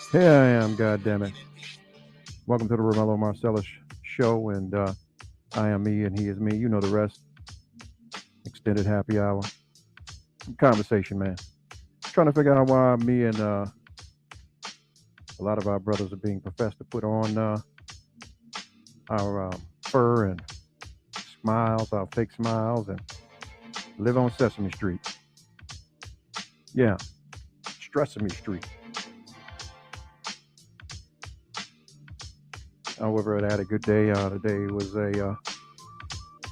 Here I am, goddammit. Welcome to the Romello Marcellus show, and I am me and he is me. You know the rest. Extended happy hour. Conversation, man. Trying to figure out why me and a lot of our brothers are being professed to put on our fur and smiles, our fake smiles, and live on Sesame Street. Yeah, Stressemee Street. However, I had a good day. Today was a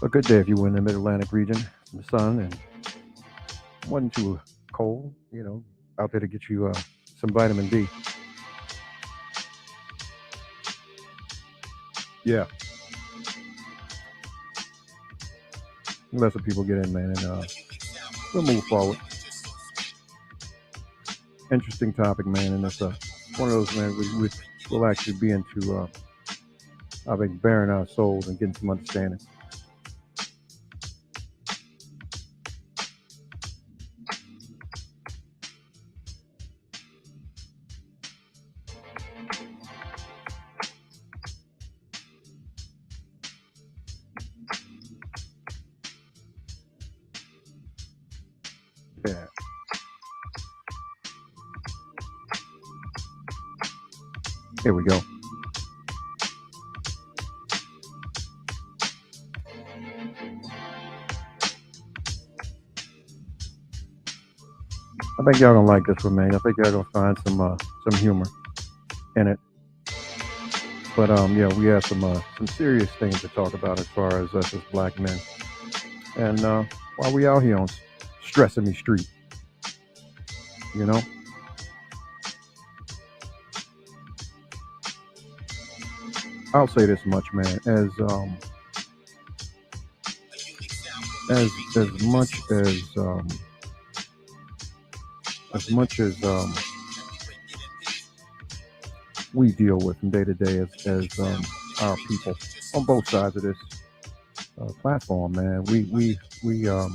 good day if you were in the Mid Atlantic region. The sun and wasn't too cold. Out there to get you some vitamin D. Yeah, let some people get in, man, and we'll move forward. Interesting topic, man, and it's one of those, man. We'll actually be into, I think, bearing our souls and getting some understanding. Yeah. Here we go. I think y'all gonna like this one, man. I think y'all gonna find some humor in it. But yeah, we have some serious things to talk about as far as us as black men, and while we out here on Stressemee Street, you know, I'll say this much, man. As much as we deal with from day to day as our people on both sides of this platform, man. We deal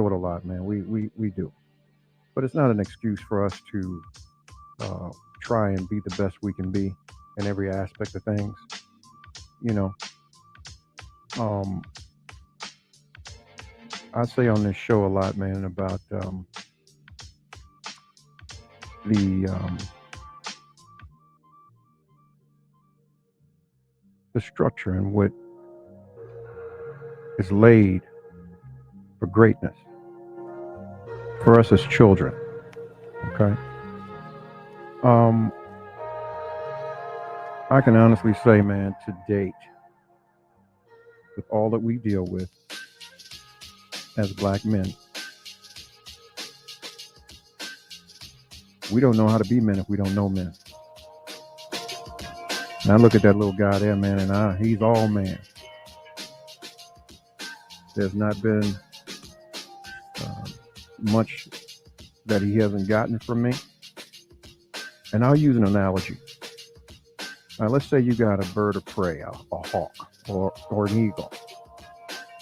with a lot, man. We do, but it's not an excuse for us to uh, try and be the best we can be in every aspect of things. You know, um, I say on this show a lot, man, about the the structure and what is laid for greatness for us as children. Okay. Um, I can honestly say, man, to date, with all that we deal with as black men, we don't know how to be men if we don't know men. And I look at that little guy there, man, and he's all man. There's not been uh, much that he hasn't gotten from me. And I'll use an analogy. Let's say you got a bird of prey, a hawk, or an eagle,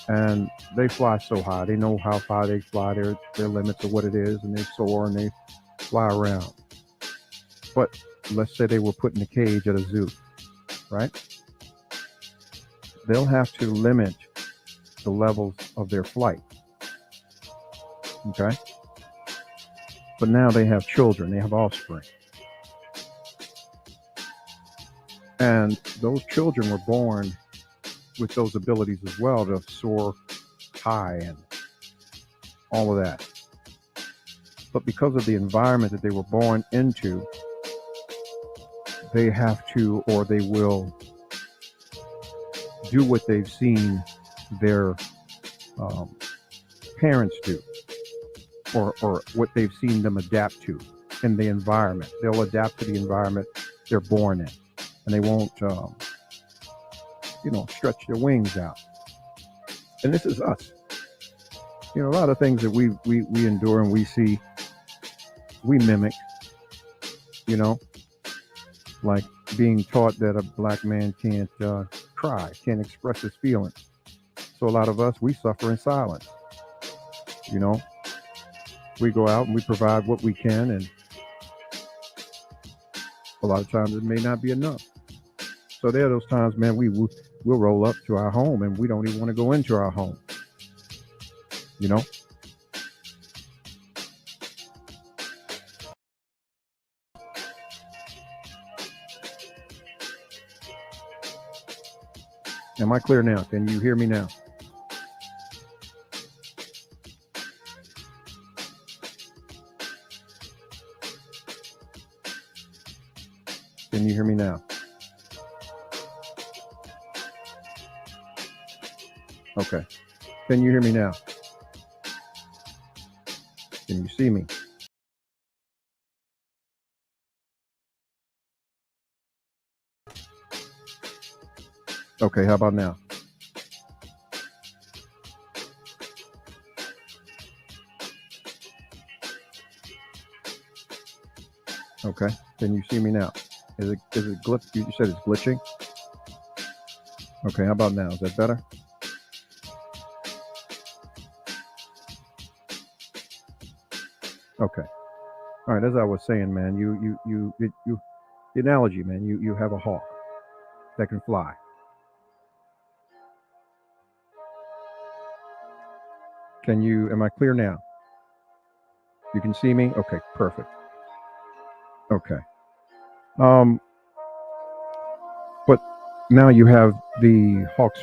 and they fly so high. They know how far they fly, their limits of what it is, and they soar and they fly around. But let's say they were put in a cage at a zoo, right? They'll have to limit the levels of their flight. Okay? But now they have children, they have offspring. And those children were born with those abilities as well to soar high and all of that. But because of the environment that they were born into, they have to, or they will do what they've seen their um, parents do, or what they've seen them adapt to in the environment. They'll adapt to the environment they're born in, and they won't, stretch their wings out. And this is us. A lot of things that we endure and we see, we mimic. You know, like being taught that a black man can't cry, can't express his feelings. So a lot of us, we suffer in silence. You know, we go out and we provide what we can, and A lot of times it may not be enough. So there are those times, man, we'll roll up to our home and we don't even want to go into our home. You know? Am I clear now? Can you hear me now? Can you hear me now? Okay. Can you hear me now? Can you see me? Okay, how about now? Okay. Can you see me now? Is it glitch? You said it's glitching? Okay, how about now? Is that better? Okay. All right, as I was saying, man, the analogy, man, you have a hawk that can fly. Am I clear now? You can see me? Okay, perfect. Okay. But now you have the hawks,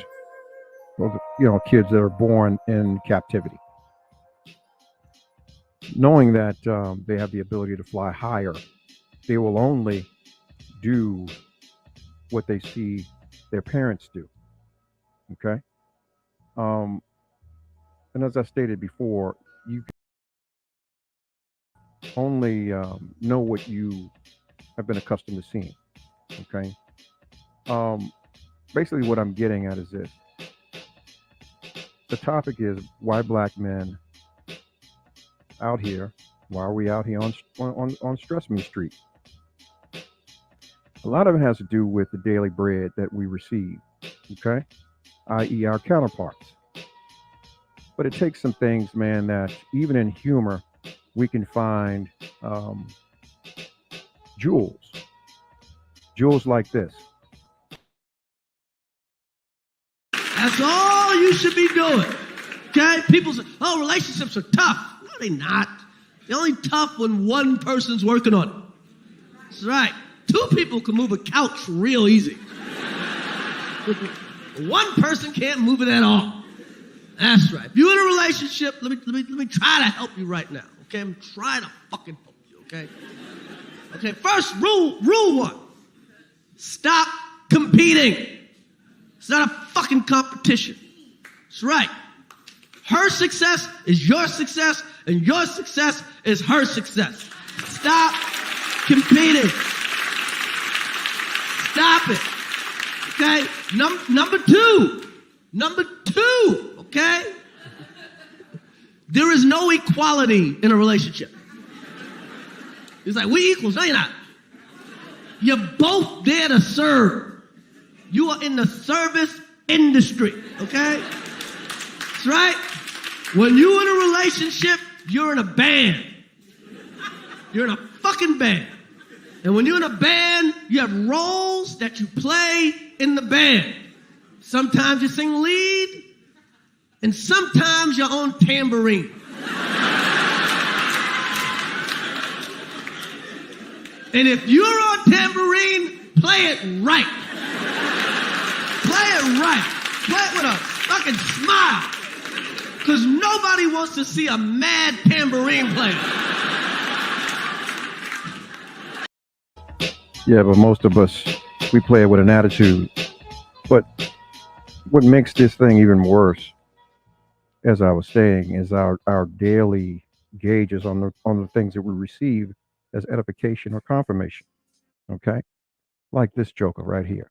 kids that are born in captivity. Knowing that they have the ability to fly higher, they will only do what they see their parents do. Okay. And as I stated before, you can only know what you have been accustomed to seeing. Okay. Basically, what I'm getting at is this: the topic is why black men out here. Why are we out here on Stressemee Street? A lot of it has to do with the daily bread that we receive. Okay, i.e., our counterparts. But it takes some things, man, that even in humor, we can find jewels like this. That's all you should be doing. Okay? People say, oh, relationships are tough. No, they're not. They're only tough when one person's working on it. That's right. Two people can move a couch real easy. One person can't move it at all. That's right. If you're in a relationship, let me try to help you right now. Okay? I'm trying to fucking help you, okay? Okay, first rule one. Stop competing. It's not a fucking competition. That's right. Her success is your success, and your success is her success. Stop competing. Stop it. Okay? Number two, okay? There is no equality in a relationship. It's like, we equals. No, you're not. You're both there to serve. You are in the service industry, okay? That's right. When you're in a relationship, you're in a band. You're in a fucking band. And when you're in a band, you have roles that you play in the band. Sometimes you sing lead, and sometimes you're on tambourine. And if you're on tambourine, play it right. Play it right. Play it with a fucking smile. Because nobody wants to see a mad tambourine player. Yeah, but most of us, we play it with an attitude. But what makes this thing even worse, as I was saying, is our daily gauges on the things that we receive as edification or confirmation. Okay? Like this joker right here.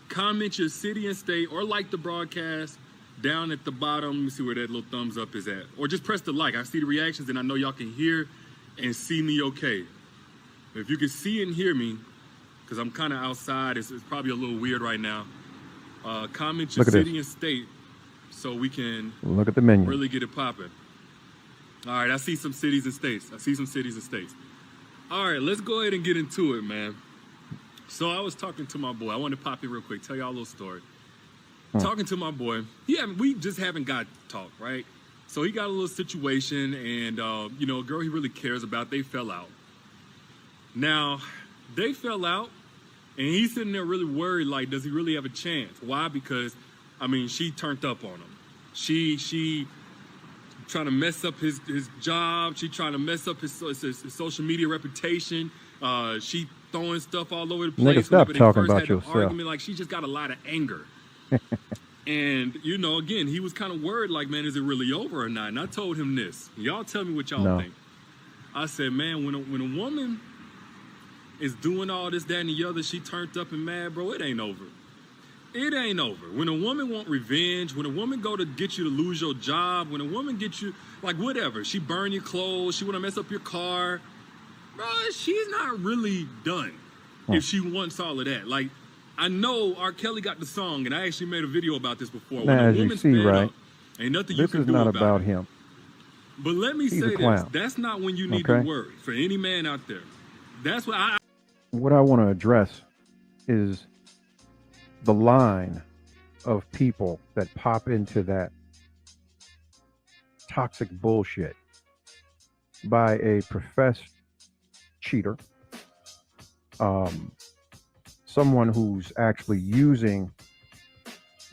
Comment your city and state, or like the broadcast down at the bottom. Let me see where that little thumbs up is at. Or just press the like. I see the reactions, and I know y'all can hear and see me okay. If you can see and hear me, because I'm kind of outside, it's probably a little weird right now. Comment your city and state so we can look at the menu. Really get it popping. All right, I see some cities and states. All right, let's go ahead and get into it, man. So I was talking to my boy. I want to pop in real quick, tell y'all a little story. Hmm. Talking to my boy. We just haven't got to talk, right? So he got a little situation, and a girl he really cares about, they fell out. Now, they fell out, and he's sitting there really worried, like, does he really have a chance? Why? Because, she turned up on him. She trying to mess up his job. She trying to mess up his social media reputation. She throwing stuff all over the place. Nigga, stop talking about yourself. yourself. Like, she just got a lot of anger. And, again, he was kind of worried, like, man, is it really over or not? And I told him this. Y'all tell me what y'all think. I said, man, when a woman is doing all this, that, and the other, she turned up and mad, bro, it ain't over. It ain't over. When a woman want revenge, when a woman go to get you to lose your job, when a woman get you, like, whatever, she burn your clothes, she want to mess up your car, bro, she's not really done if she wants all of that. Like, I know R. Kelly got the song, and I actually made a video about this before. Now, when a as you woman's see, fed right, up, ain't nothing you this can is do not about about it. him. But let me He's say a this. clown. That's not when you need Okay. to worry. For any man out there. That's what What I want to address is the line of people that pop into that toxic bullshit by a professed cheater, someone who's actually using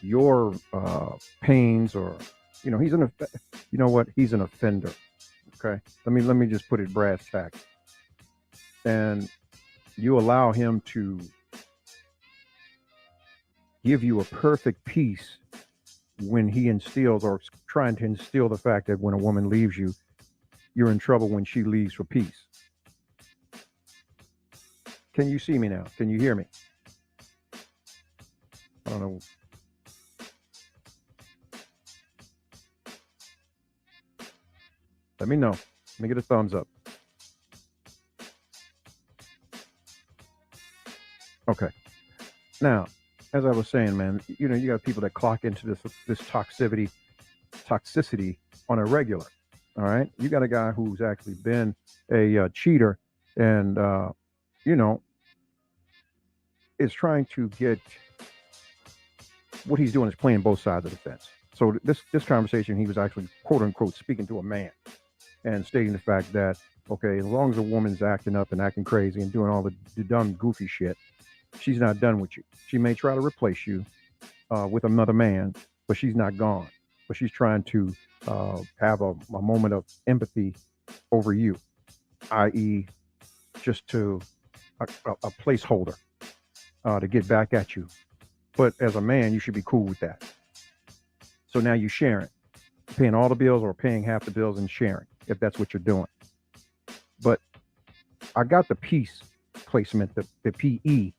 your pains, or he's he's an offender. Okay, let me just put it brass tacks, and you allow him to give you a perfect peace when he instills, or trying to instill, the fact that when a woman leaves you, you're in trouble when she leaves for peace. Can you see me now? Can you hear me? I don't know. Let me know. Let me get a thumbs up. Okay. Now, as I was saying, man, you got people that clock into this toxicity on a regular. All right. You got a guy who's actually been a cheater, and is trying to get, what he's doing is playing both sides of the fence. So this conversation, he was actually, quote unquote, speaking to a man and stating the fact that, okay, as long as a woman's acting up and acting crazy and doing all the dumb, goofy shit, she's not done with you. She may try to replace you with another man, but she's not gone. But she's trying to have a moment of empathy over you, i.e., just to a placeholder to get back at you. But as a man, you should be cool with that. So now you're sharing, paying all the bills or paying half the bills and sharing, if that's what you're doing. But I got the peace placement, the PEACE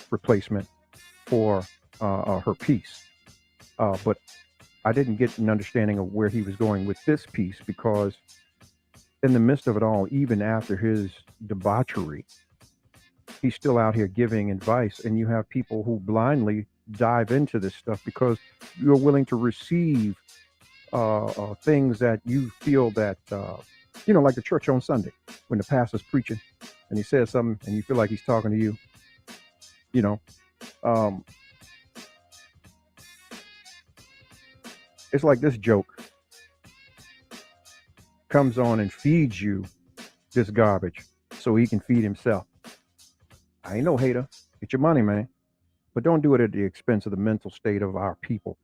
replacement for her piece. But I didn't get an understanding of where he was going with this piece, because in the midst of it all, even after his debauchery, he's still out here giving advice, and you have people who blindly dive into this stuff because you're willing to receive things that you feel that, like the church on Sunday, when the pastor's preaching and he says something and you feel like he's talking to you, it's like this joke comes on and feeds you this garbage so he can feed himself. I ain't no hater. Get your money, man. But don't do it at the expense of the mental state of our people,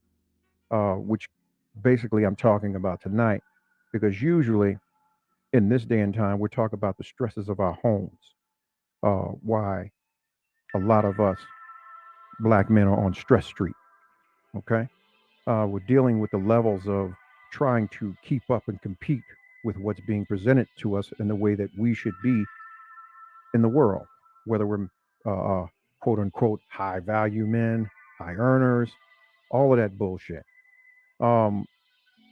which basically I'm talking about tonight, because usually in this day and time, we're talking about the stresses of our homes. Why a lot of us black men are on stress street. Okay. We're dealing with the levels of trying to keep up and compete with what's being presented to us in the way that we should be in the world, whether we're quote unquote high value men, high earners, all of that bullshit. I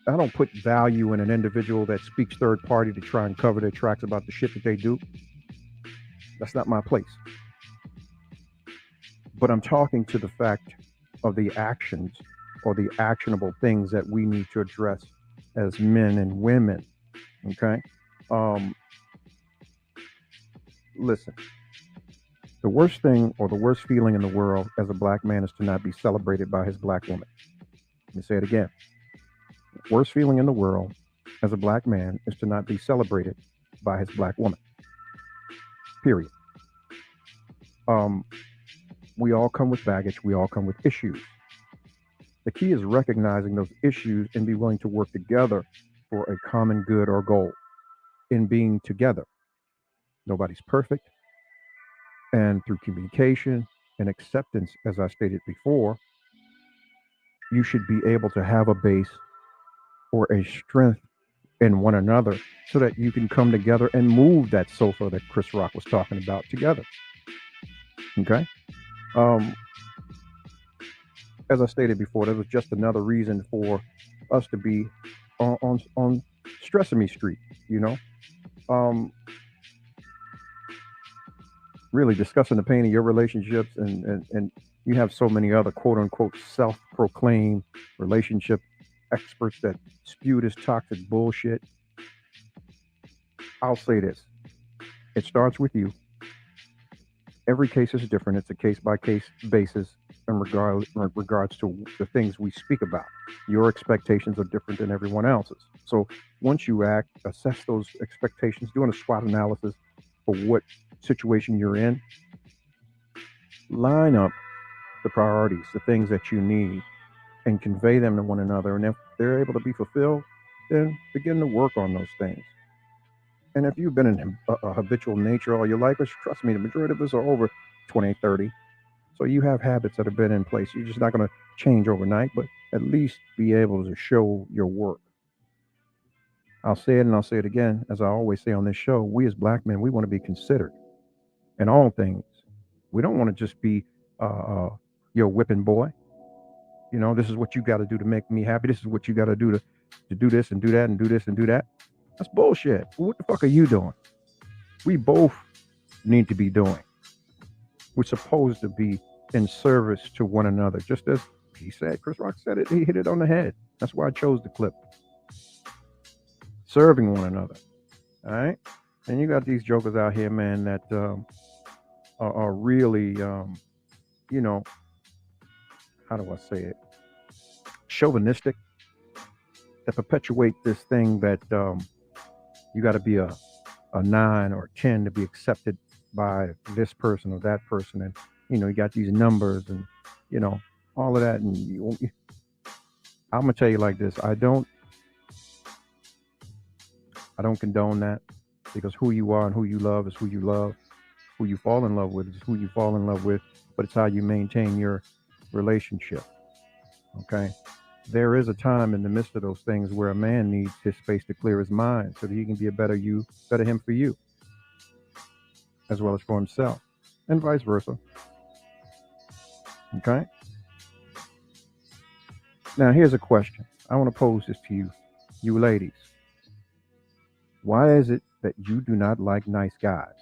don't put value in an individual that speaks third party to try and cover their tracks about the shit that they do. That's not my place. But I'm talking to the fact of the actions or the actionable things that we need to address as men and women. Okay. Listen, The worst thing or the worst feeling in the world as a black man is to not be celebrated by his black woman. Let me say it again. Worst feeling in the world as a black man is to not be celebrated by his black woman. Period. Um, we all come with baggage. We all come with issues. The key is recognizing those issues and be willing to work together for a common good or goal in being together. Nobody's perfect. And through communication and acceptance, as I stated before, you should be able to have a base or a strength in one another so that you can come together and move that sofa that Chris Rock was talking about together. Okay. Um, as I stated before, that was just another reason for us to be on Stressemee Street, you know, um, really discussing the pain of your relationships, and you have so many other quote unquote self proclaimed relationship experts that spew this toxic bullshit. I'll say this: it starts with you. Every case is different. It's a case by case basis in regards to the things we speak about. Your expectations are different than everyone else's. So once you assess those expectations, doing a SWOT analysis for what situation you're in, line up the priorities, the things that you need, and convey them to one another. And if they're able to be fulfilled, then begin to work on those things. And if you've been in a habitual nature all your life, which trust me, the majority of us are over 20, 30. So you have habits that have been in place. You're just not going to change overnight, but at least be able to show your work. I'll say it and I'll say it again. As I always say on this show, we as black men, we want to be considered in all things. We don't want to just be your whipping boy. You know, this is what you got to do to make me happy. This is what you got to do to do this and do that and do this and do that. That's bullshit. What the fuck are you doing? We both need to be doing. We're supposed to be in service to one another. Just as he said, Chris Rock said it, he hit it on the head. That's why I chose the clip. Serving one another. All right? And you got these jokers out here, man, that are really, you know, how do I say it? Chauvinistic, that perpetuate this thing that you got to be a 9 or 10 to be accepted by this person or that person. And, you know, you got these numbers and, you know, all of that. And I'm going to tell you like this. I don't condone that, because who you are and who you love is who you love. Who you fall in love with is who you fall in love with, but it's how you maintain your relationship. Okay? There is a time in the midst of those things where a man needs his space to clear his mind so that he can be a better you, better him for you, as well as for himself, and vice versa. Okay? Now, here's a question. I want to pose this to you ladies. Why is it that you do not like nice guys?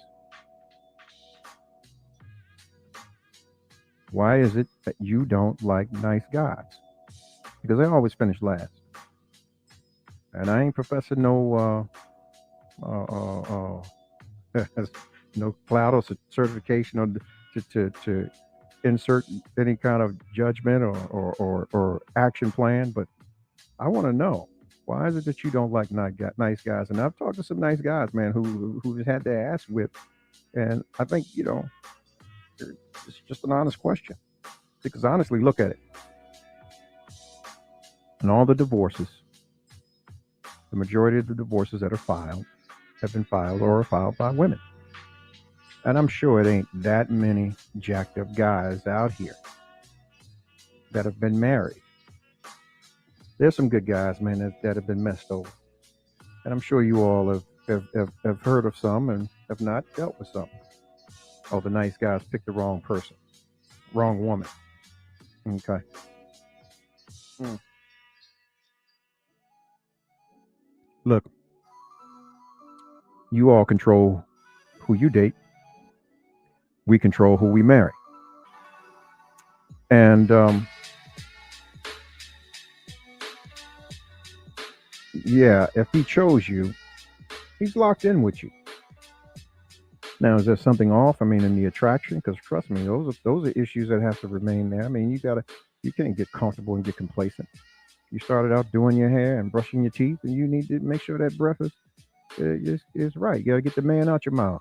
Why is it that you don't like nice guys? Because they always finish last. And I ain't professing no no cloud or certification or to insert any kind of judgment or action plan, but I want to know, why is it that you don't like nice guys? And I've talked to some nice guys, man, who've had their ass whipped, and I think, you know, it's just an honest question. Because honestly, look at it. And all the divorces, the majority of the divorces that are filed have been filed or are filed by women. And I'm sure it ain't that many jacked up guys out here that have been married. There's some good guys, man, that have been messed over. And I'm sure you all have heard of some and have not dealt with some. Oh, the nice guys picked the wrong person, wrong woman. Okay. Look, you all control who you date. We control who we marry. And yeah, if he chose you, he's locked in with you. Now, is there something off? I mean, in the attraction? Because trust me, those are issues that have to remain there. I mean, you can't get comfortable and get complacent. You started out doing your hair and brushing your teeth, and you need to make sure that breath is right. You gotta get the man out your mouth.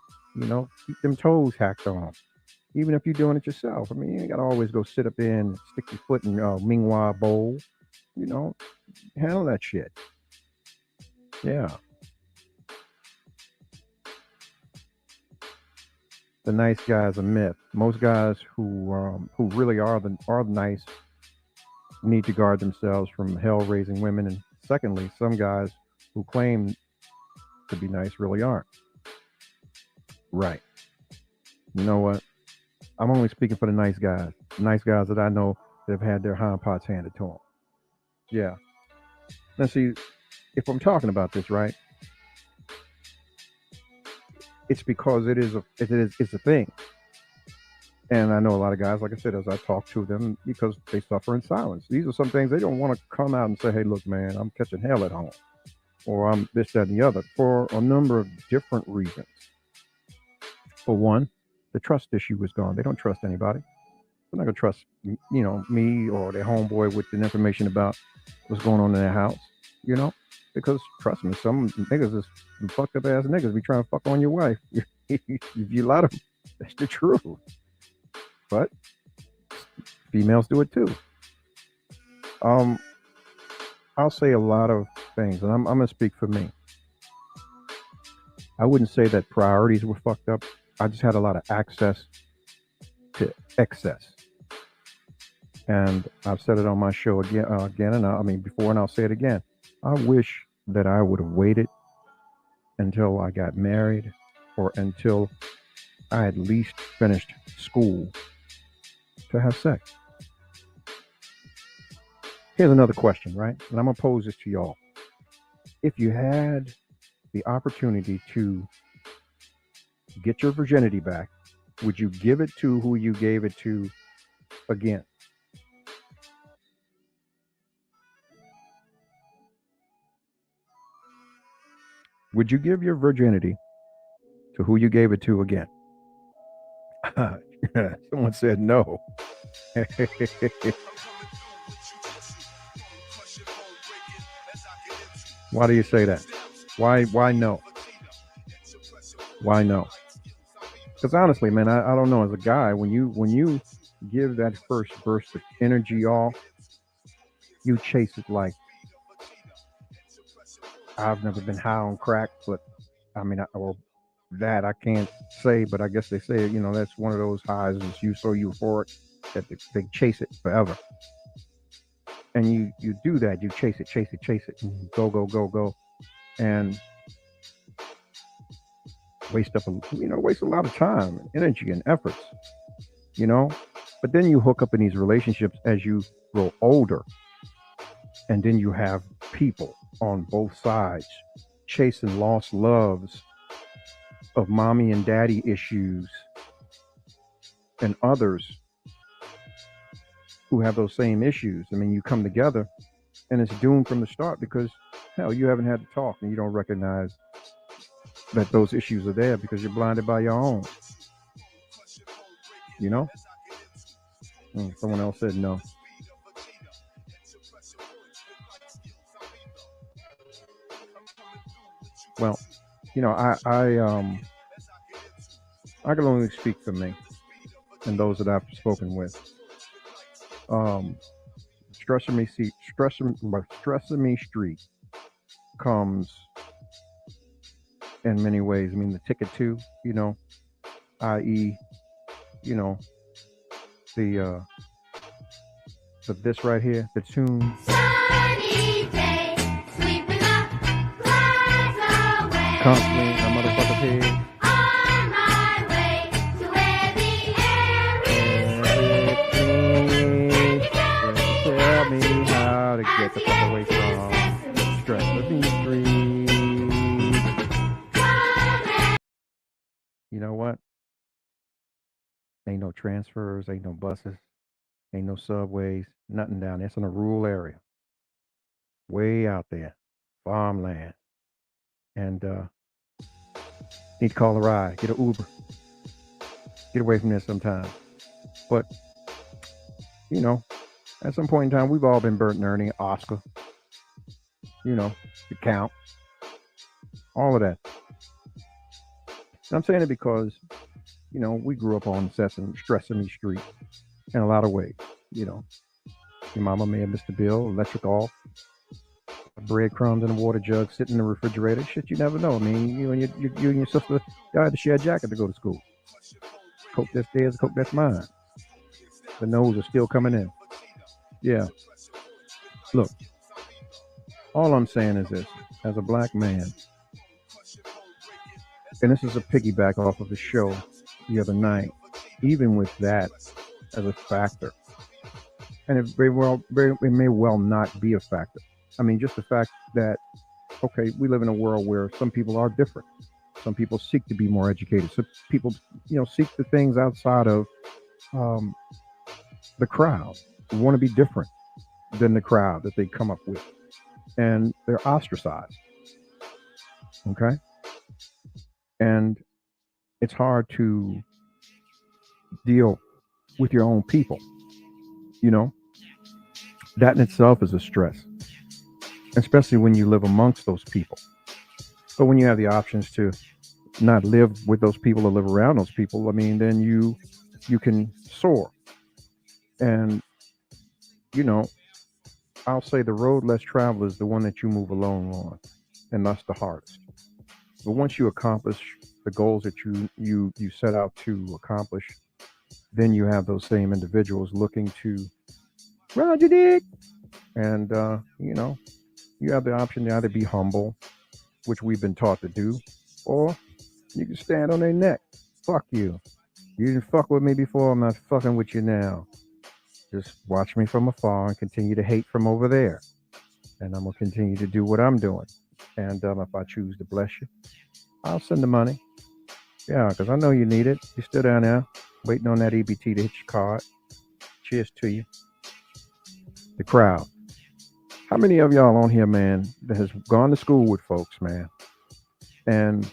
Keep them toes hacked on. Even if you're doing it yourself. I mean, you ain't gotta always go sit up there and stick your foot in Mingwa bowl. You know, handle that shit. Yeah, the nice guy's a myth. Most guys who really are nice need to guard themselves from hell raising women, and secondly, some guys who claim to be nice really aren't. Right. You know what? I'm only speaking for the nice guys that I know that have had their hind parts handed to them. Yeah. Now, see, if I'm talking about this, right, it's because it's a thing. And I know a lot of guys, like I said, as I talk to them, because they suffer in silence. These are some things they don't want to come out and say, hey, look, man, I'm catching hell at home. Or I'm this, that, and the other for a number of different reasons. For one, the trust issue is gone. They don't trust anybody. They're not going to trust, me or their homeboy with the information about what's going on in their house, you know? Because trust me, some niggas is fucked up ass niggas be trying to fuck on your wife. If you lie to them, that's the truth. But females do it too. Um, I'll say a lot of things, and I'm gonna speak for me. I wouldn't say that priorities were fucked up. I just had a lot of access to excess, and I've said it on my show again, and I mean before, and I'll say it again. I wish that I would have waited until I got married, or until I at least finished school to have sex. Here's another question, right? And I'm gonna pose this to y'all. If you had the opportunity to get your virginity back, would you give it to who you gave it to again? Would you give your virginity to who you gave it to again? Someone said no. Why do you say that? Why no? Why no? Because honestly, man, I don't know. As a guy, when you give that first burst of energy off, you chase it like I've never been high on crack, but I mean, or that I can't say, but I guess they say that's one of those highs is you so euphoric that they chase it forever, and you do that, you chase it, and go, and waste a lot of time, and energy, and efforts, you know. But then you hook up in these relationships as you grow older, and then you have people on both sides chasing lost loves of mommy and daddy issues and others who have those same issues. I mean, you come together and it's doomed from the start because, hell, you haven't had to talk and you don't recognize that those issues are there because you're blinded by your own, you know? Someone else said no. Well, I can only speak for me and those that I've spoken with. Um, Stressemee Street comes in many ways. I mean, the ticket to, i.e., you know, the this right here, the tune. Sunny day, sweeping up clouds away. Constantly, my motherfucker pig. On my way to where the air is clean. Can you Tell me how to get the fuck away from Stressemee Street. You know what? Ain't no transfers, ain't no buses, ain't no subways, nothing down there. It's in a rural area, way out there, farmland. And need to call a ride, get an Uber. get away from this sometimes. But you know, at some point in time, we've all been Bert and Ernie, Oscar, you know, the Count, all of that. And I'm saying it because we grew up on Stressemee Street in a lot of ways. You know, your mama may have missed the bill, electric off, breadcrumbs in a water jug sitting in the refrigerator. Shit, you never know. I mean, you and your sister, y'all had to share a jacket to go to school. Coke that's theirs, Coke that's mine. The no's are still coming in. Yeah. Look, all I'm saying is this: as a black man, and this is a piggyback off of the show the other night. Even with that as a factor, and it may well not be a factor. I mean, just the fact that okay, we live in a world where some people are different. Some people seek to be more educated. Some people, seek the things outside of um, the crowd. Want to be different than the crowd that they come up with, and they're ostracized. Okay, and it's hard to deal with your own people. You know, that in itself is a stress, especially when you live amongst those people. But when you have the options to not live with those people or live around those people, I mean, then you can soar. And you know, I'll say the road less traveled is the one that you move alone on, and that's the hardest. But once you accomplish the goals that you set out to accomplish, then you have those same individuals looking to Roger Dick, and you have the option to either be humble, which we've been taught to do, or you can stand on their neck. Fuck you. You didn't fuck with me before. I'm not fucking with you now. Just watch me from afar and continue to hate from over there. And I'm going to continue to do what I'm doing. And if I choose to bless you, I'll send the money. Yeah, because I know you need it. You're still down there waiting on that EBT to hit your card. Cheers to you. The crowd. How many of y'all on here, man, that has gone to school with folks, man? And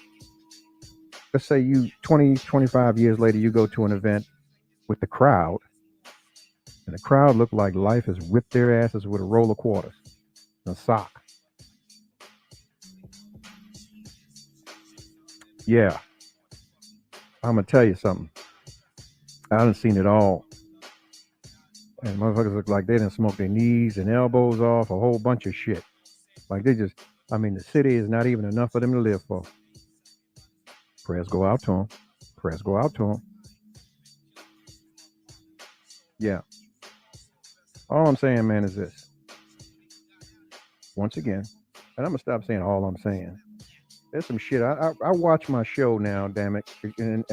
let's say you 20, 25 years later, you go to an event with the crowd, and the crowd look like life has whipped their asses with a roll of quarters and a sock. Yeah, I'm gonna tell you something. I done seen it all. And motherfuckers look like they done smoked their knees and elbows off, a whole bunch of shit. Like the city is not even enough for them to live for. Prayers go out to them. Prayers go out to them. Yeah. All I'm saying, man, is this. Once again, and I'm gonna stop saying all I'm saying. There's some shit. I watch my show now, damn it, and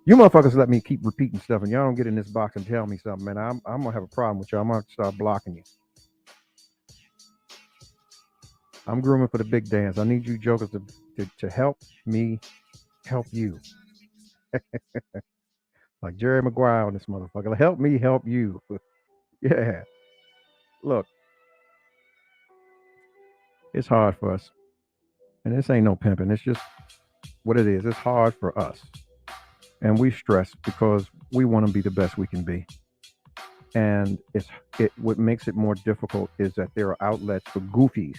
you motherfuckers let me keep repeating stuff, and y'all don't get in this box and tell me something, man. I'm gonna have a problem with y'all. I'm gonna start blocking you. I'm grooming for the big dance. I need you jokers to help me help you. Like Jerry Maguire on this motherfucker. Help me help you. Yeah. Look, it's hard for us. And this ain't no pimping. It's just what it is. It's hard for us. And we stress because we want to be the best we can be. And what makes it more difficult is that there are outlets for goofies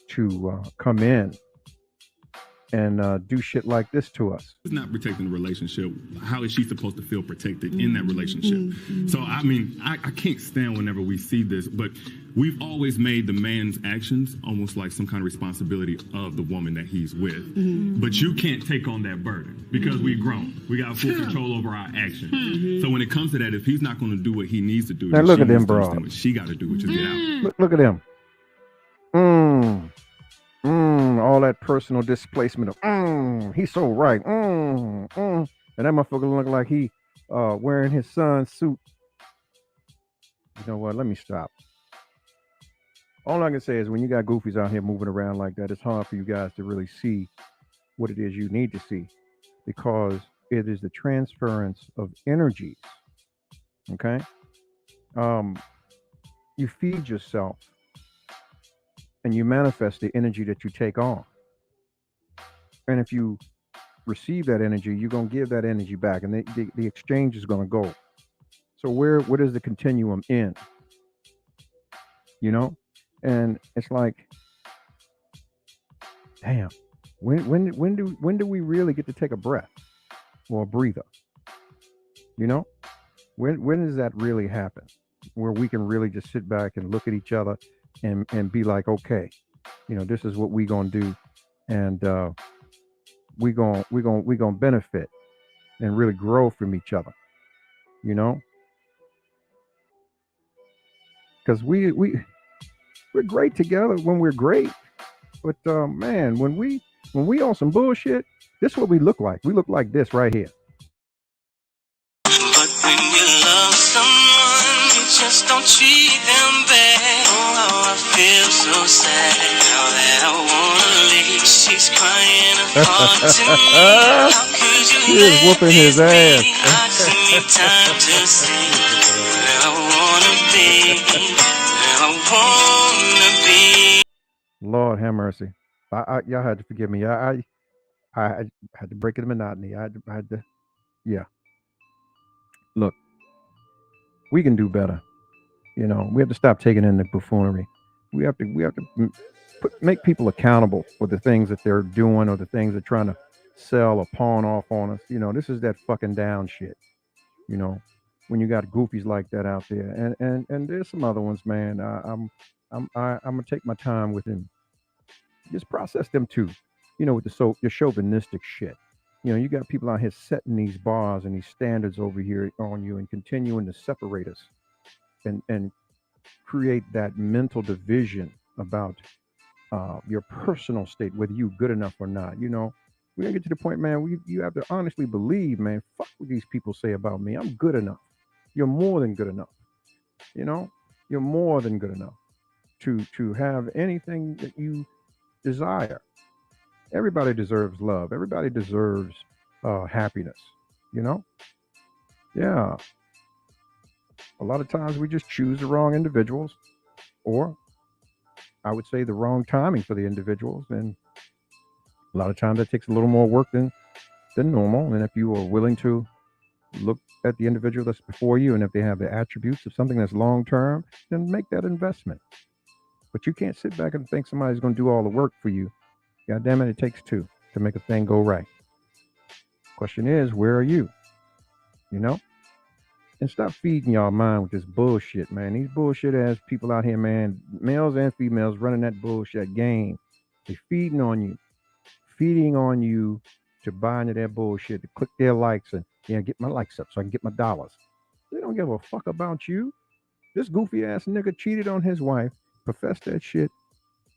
to come in and do shit like this to us. Is not protecting the relationship. How is she supposed to feel protected in that relationship? So, I mean, I can't stand whenever we see this, but we've always made the man's actions almost like some kind of responsibility of the woman that he's with. But you can't take on that burden because we've grown. We got full control over our actions. So when it comes to that, if he's not going to do what he needs to do, now look at them, bro. What she got to do, which is get out. Look at them. All that personal displacement of he's so right. And that motherfucker look like he wearing his son's suit. You know what? Let me stop. All I can say is when you got goofies out here moving around like that, it's hard for you guys to really see what it is you need to see because it is the transference of energies. Okay? You feed yourself and you manifest the energy that you take on. And if you receive that energy, you're gonna give that energy back, and the exchange is gonna go. So where does the continuum end? You know, and it's like, damn, when do we really get to take a breath or a breather? You know, when does that really happen? Where we can really just sit back and look at each other and be like, okay, this is what we gonna do, and we gonna benefit and really grow from each other. You know, because we're great together when we're great, but man, when we on some bullshit, this is what we look like. We look like this right here. But when you love someone, you just don't treat them bad. Oh, I feel so sad now that I wanna leave. She's crying apart to me. How could you He is let whooping his this be? ass. I just need time to see where I wanna be. Where I wanna be. Lord have mercy. Y'all had to forgive me. I had to break the monotony. I had to. Yeah. Look, we can do better. We have to stop taking in the buffoonery. We have to make people accountable for the things that they're doing or the things they're trying to sell or pawn off on us. This is that fucking down shit. You know, when you got goofies like that out there, and there's some other ones, man. I'm gonna take my time with him. Just process them too. With the chauvinistic shit. You got people out here setting these bars and these standards over here on you and continuing to separate us and create that mental division about your personal state, whether you good enough or not. We're gonna get to the point, man, where you have to honestly believe, man, fuck what these people say about me. I'm good enough. You're more than good enough. You know, you're more than good enough to have anything that you desire. Everybody deserves love. Everybody deserves happiness. You know, yeah. A lot of times we just choose the wrong individuals, or I would say the wrong timing for the individuals, and a lot of times that takes a little more work than normal. And if you are willing to look at the individual that's before you, and if they have the attributes of something that's long term, then make that investment. But you can't sit back and think somebody's going to do all the work for you. God damn it, it takes two to make a thing go right. Question is, where are you? You know? And stop feeding y'all mind with this bullshit, man. These bullshit ass people out here, man, males and females running that bullshit game. They feeding on you to buy into their bullshit, to click their likes and get my likes up so I can get my dollars. They don't give a fuck about you. This goofy ass nigga cheated on his wife, professed that shit,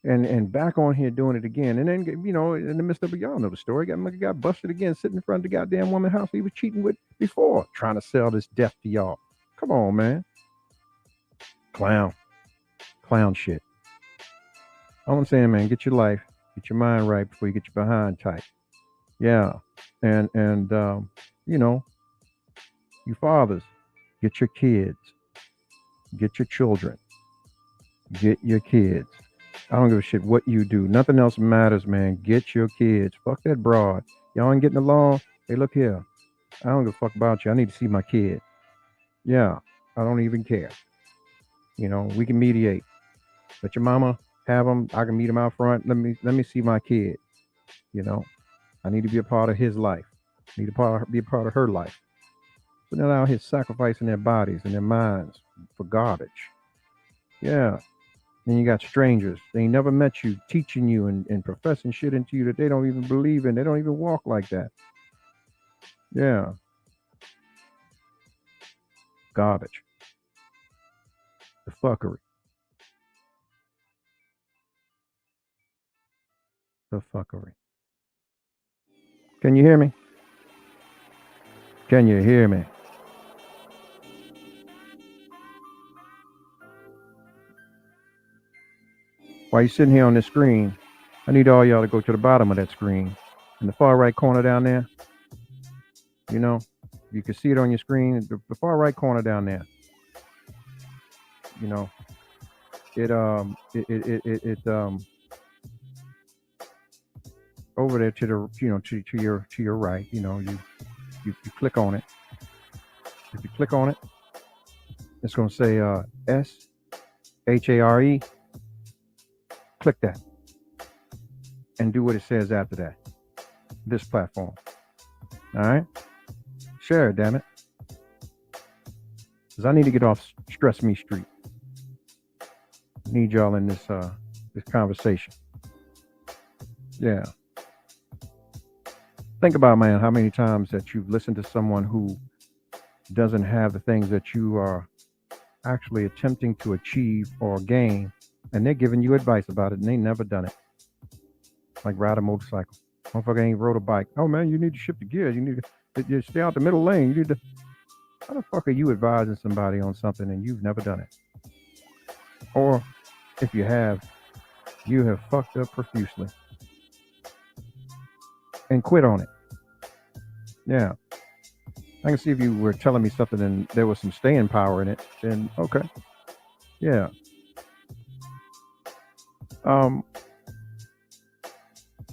and back on here doing it again. And then in the midst of it, y'all know the story. Got busted again, sitting in front of the goddamn woman's house he was cheating with before, trying to sell this death to y'all. Come on, man. Clown shit. All I'm saying, man, get your life, get your mind right before you get your behind tight. Yeah, and you fathers, get your kids, get your children, get your kids. I don't give a shit what you do. Nothing else matters, man. Get your kids. Fuck that broad. Y'all ain't getting along. Hey, look here. I don't give a fuck about you. I need to see my kid. Yeah, I don't even care. We can mediate. Let your mama have him. I can meet him out front. Let me see my kid. I need to be a part of his life. I need to be a part of her life. So they're out here sacrificing their bodies and their minds for garbage. Yeah. Then you got strangers. They ain't never met you, teaching you and professing shit into you that they don't even believe in. They don't even walk like that. Yeah. Garbage. The fuckery. The fuckery. Can you hear me? Can you hear me? While you're sitting here on this screen, I need all y'all to go to the bottom of that screen. In the far right corner down there. You can see it on your screen. The far right corner down there. It over there to the to your right. You click on it. If you click on it, it's going to say SHARE. Click that and do what it says after that. This platform. All right? Share it, damn it. Because I need to get off Stressemee Street. I need y'all in this conversation. Yeah. Think about, man, how many times that you've listened to someone who doesn't have the things that you are actually attempting to achieve or gain, and they're giving you advice about it, and they never done it. Like ride a motorcycle. Motherfucker ain't rode a bike. Oh man, you need to shift the gears. You need to stay out the middle lane. You need to. How the fuck are you advising somebody on something and you've never done it? Or if you have fucked up profusely and quit on it. Yeah. I can see if you were telling me something and there was some staying power in it, then okay. Yeah.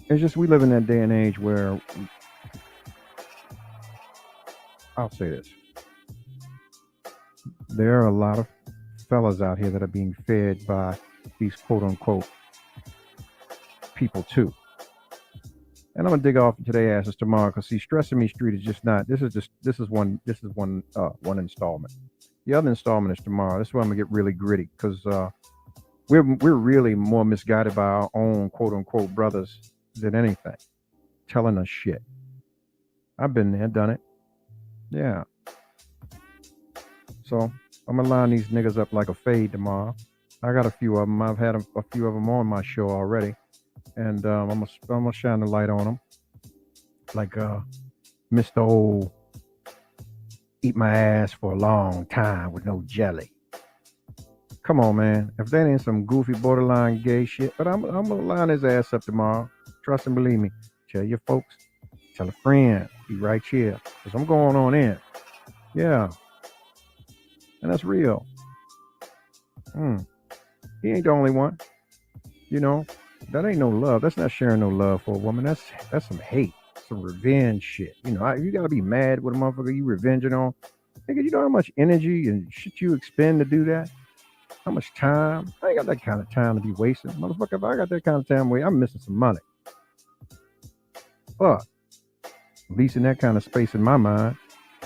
It's just we live in that day and age where I'll say this. There are a lot of fellas out here that are being fed by these quote unquote people too. And I'm gonna dig off into their asses tomorrow because see, Stressemee Street is just not. This is one installment. The other installment is tomorrow. This is where I'm gonna get really gritty because we're really more misguided by our own quote unquote brothers than anything, telling us shit. I've been there, done it. Yeah. So I'm gonna line these niggas up like a fade tomorrow. I got a few of them. I've had a few of them on my show already. And I'm gonna shine the light on them, like Mr. Old, eat my ass for a long time with no jelly. Come on, man. If that ain't some goofy borderline gay shit, but I'm gonna line his ass up tomorrow. Trust and believe me. Tell your folks, tell a friend, be right here, cause I'm going on in. Yeah, and that's real. He ain't the only one. You know. That ain't no love. That's not sharing no love for a woman. That's some hate, some revenge shit. You know, you gotta be mad with a motherfucker you revenging on. Nigga, you know how much energy and shit you expend to do that? How much time? I ain't got that kind of time to be wasting. Motherfucker, if I got that kind of time, I'm missing some money. But at least in that kind of space in my mind,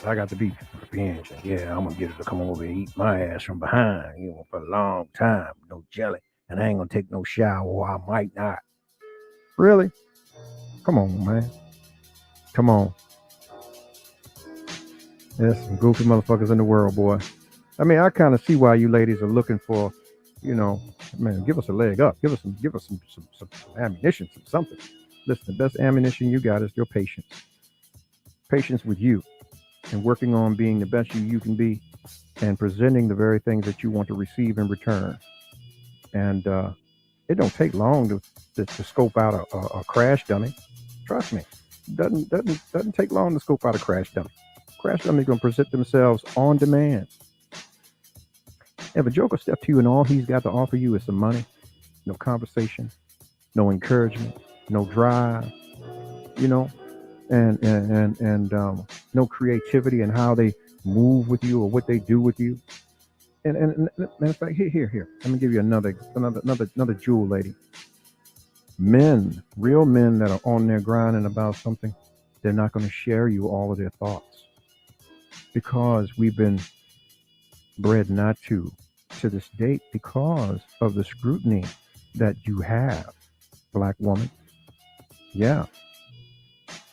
I got to be revenge. Yeah, I'm gonna get her to come over and eat my ass from behind, for a long time. No jelly. And I ain't gonna take no shower, or I might not. Really? Come on, man. Come on. There's some goofy motherfuckers in the world, boy. I mean, I kind of see why you ladies are looking for, man, give us a leg up. Give us some ammunition, some something. Listen, the best ammunition you got is your patience. Patience with you and working on being the best you can be and presenting the very things that you want to receive in return. And it don't take long to scope out a crash dummy. Trust me, doesn't take long to scope out a crash dummy. Crash dummies gonna present themselves on demand. If a joker step to you and all he's got to offer you is some money, no conversation, no encouragement, no drive, and no creativity in how they move with you or what they do with you. And matter of fact, here. Let me give you another jewel, lady. Men, real men that are on their grinding about something, they're not going to share you all of their thoughts because we've been bred not to this date because of the scrutiny that you have, black woman. Yeah,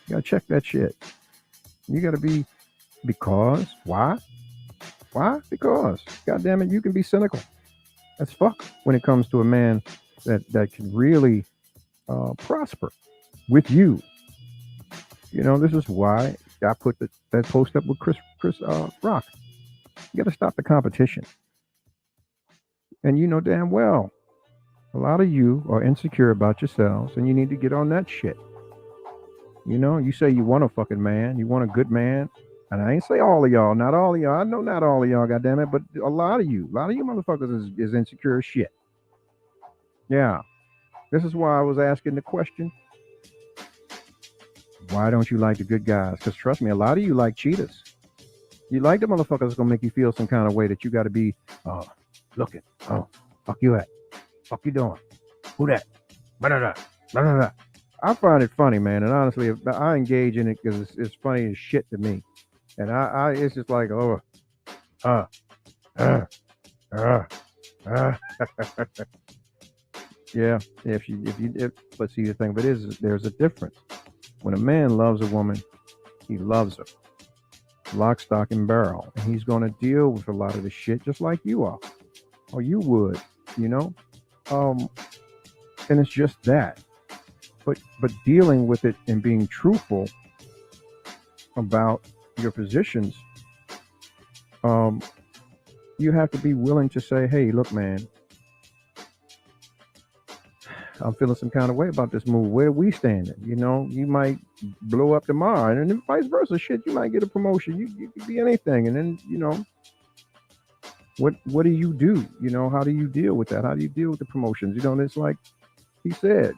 you gotta check that shit. You gotta be because why? Why? Because, goddamn it, you can be cynical as fuck when it comes to a man that can really prosper with you. This is why I put that post up with Chris Rock. You got to stop the competition. And you know damn well, a lot of you are insecure about yourselves, and you need to get on that shit. You say you want a fucking man, you want a good man. And I ain't say all of y'all, not all of y'all. I know not all of y'all, goddammit, but a lot of you motherfuckers is insecure as shit. Yeah. This is why I was asking the question. Why don't you like the good guys? Because trust me, a lot of you like cheaters. You like the motherfuckers that's gonna make you feel some kind of way that you got to be looking. Oh, fuck you at? Fuck you doing? Who that? Blah, blah, blah, blah, blah, blah. I find it funny, man, and honestly, I engage in it because it's funny as shit to me. And it's just like, oh, uh, uh, uh, uh. Yeah. But see, the thing of it is, there's a difference. When a man loves a woman, he loves her, lock, stock, and barrel, and he's going to deal with a lot of the shit just like you are, or you would, you know. Um, and it's just that. But dealing with it and being truthful about your positions, you have to be willing to say, hey, look, man, I'm feeling some kind of way about this move. Where we standing? You know, you might blow up tomorrow, and then vice versa. Shit, you might get a promotion. You could be anything, and then what do you do? You know, how do you deal with that? How do you deal with the promotions? You know, and it's like he said,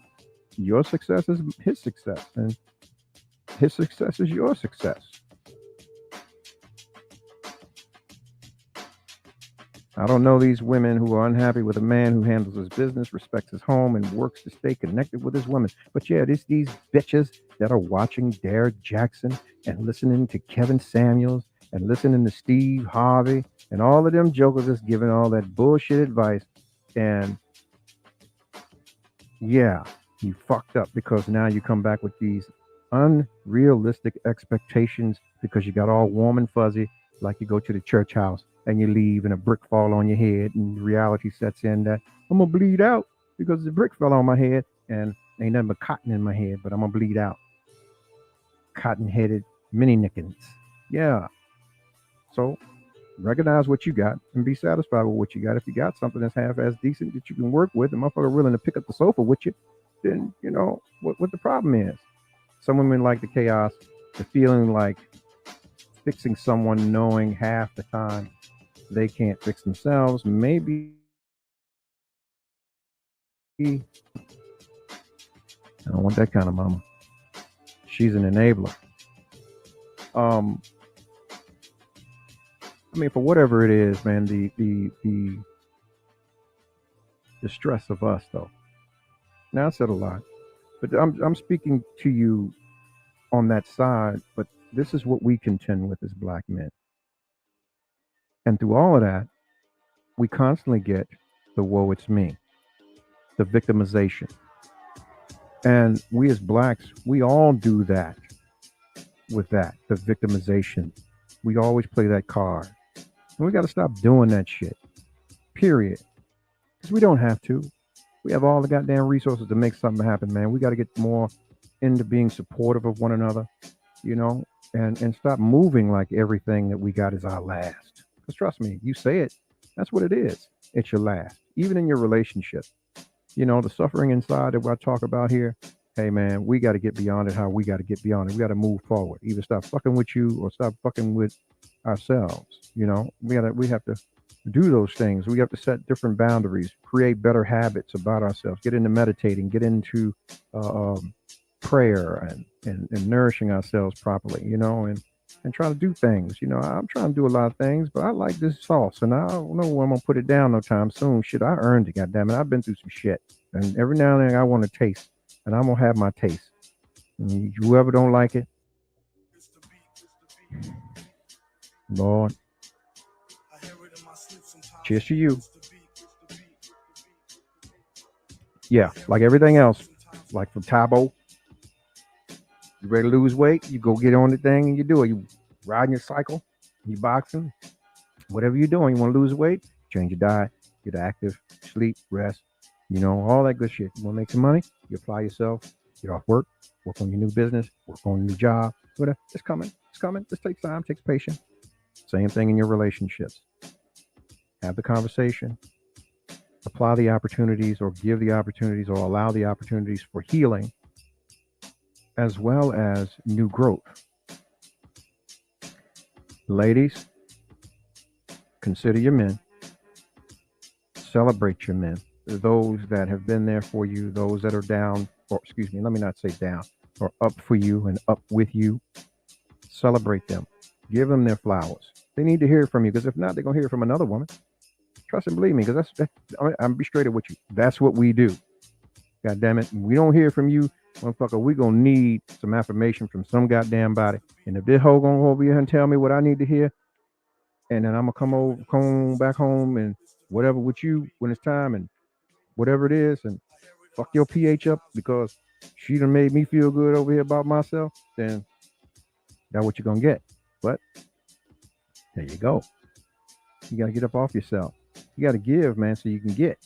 your success is his success, and his success is your success. I don't know these women who are unhappy with a man who handles his business, respects his home, and works to stay connected with his women. But yeah, it's these bitches that are watching Derek Jackson and listening to Kevin Samuels and listening to Steve Harvey and all of them jokers that's giving all that bullshit advice. And yeah, you fucked up because now you come back with these unrealistic expectations because you got all warm and fuzzy, like you go to the church house and you leave and a brick fall on your head, and reality sets in that I'm gonna bleed out because the brick fell on my head and ain't nothing but cotton in my head, but I'm gonna bleed out. Cotton headed mini nickens. Yeah. So recognize what you got and be satisfied with what you got. If you got something that's half as decent that you can work with, and motherfucker willing to pick up the sofa with you, then you know what the problem is. Some women like the chaos, the feeling like fixing someone knowing half the time they can't fix themselves. Maybe I don't want that kind of mama. She's an enabler. Um, I mean, for whatever it is, man, the stress of us though. Now I said a lot, but I'm speaking to you on that side. But this is what we contend with as black men, and through all of that, we constantly get the woe it's me, the victimization. And we as blacks, we all do that with that, the victimization. We always play that card. And we got to stop doing that shit, period. Because we don't have to. We have all the goddamn resources to make something happen, man. We got to get more into being supportive of one another, you know, and stop moving like everything that we got is our last. Because trust me, you say it, that's what it is. It's your last. Even in your relationship. You know, the suffering inside that I talk about here, hey man, we got to get beyond it. How we got to get beyond it. We got to move forward. Either stop fucking with you or stop fucking with ourselves. You know, we have to do those things. We have to set different boundaries, create better habits about ourselves, get into meditating, get into prayer and nourishing ourselves properly, you know, and try to do things. You know, I'm trying to do a lot of things, but I like this sauce and I don't know when I'm going to put it down no time soon. Shit, I earned it, goddammit. I've been through some shit. And every now and then I want to taste, and I'm going to have my taste. And whoever don't like it, Lord, cheers to you. Yeah, like everything else, like from Tabo, you ready to lose weight, you go get on the thing and you do it. You riding your cycle, you boxing, whatever you're doing, you want to lose weight, change your diet, get active, sleep, rest, you know, all that good shit. You want to make some money, you apply yourself, get off work on your new business, work on your new job, whatever. It's coming. It's coming. This takes time, takes patience. Same thing in your relationships. Have the conversation, apply the opportunities or give the opportunities or allow the opportunities for healing as well as new growth. Ladies, consider your men, celebrate your men, those that have been there for you, those that are down, or excuse me, let me not say down, are up for you and up with you, celebrate them. Give them their flowers. They need to hear from you because if not, they're gonna hear from another woman. Trust and believe me, because I'm be straight up with you. That's what we do. God damn it. When we don't hear from you, motherfucker, we gonna need some affirmation from some goddamn body. And if this hoe gonna go over here and tell me what I need to hear, and then I'm gonna come back home and whatever with you when it's time and whatever it is, and fuck your pH up because she done made me feel good over here about myself, then that's what you're gonna get. But there you go. You gotta get up off yourself. You gotta give, man, so you can get.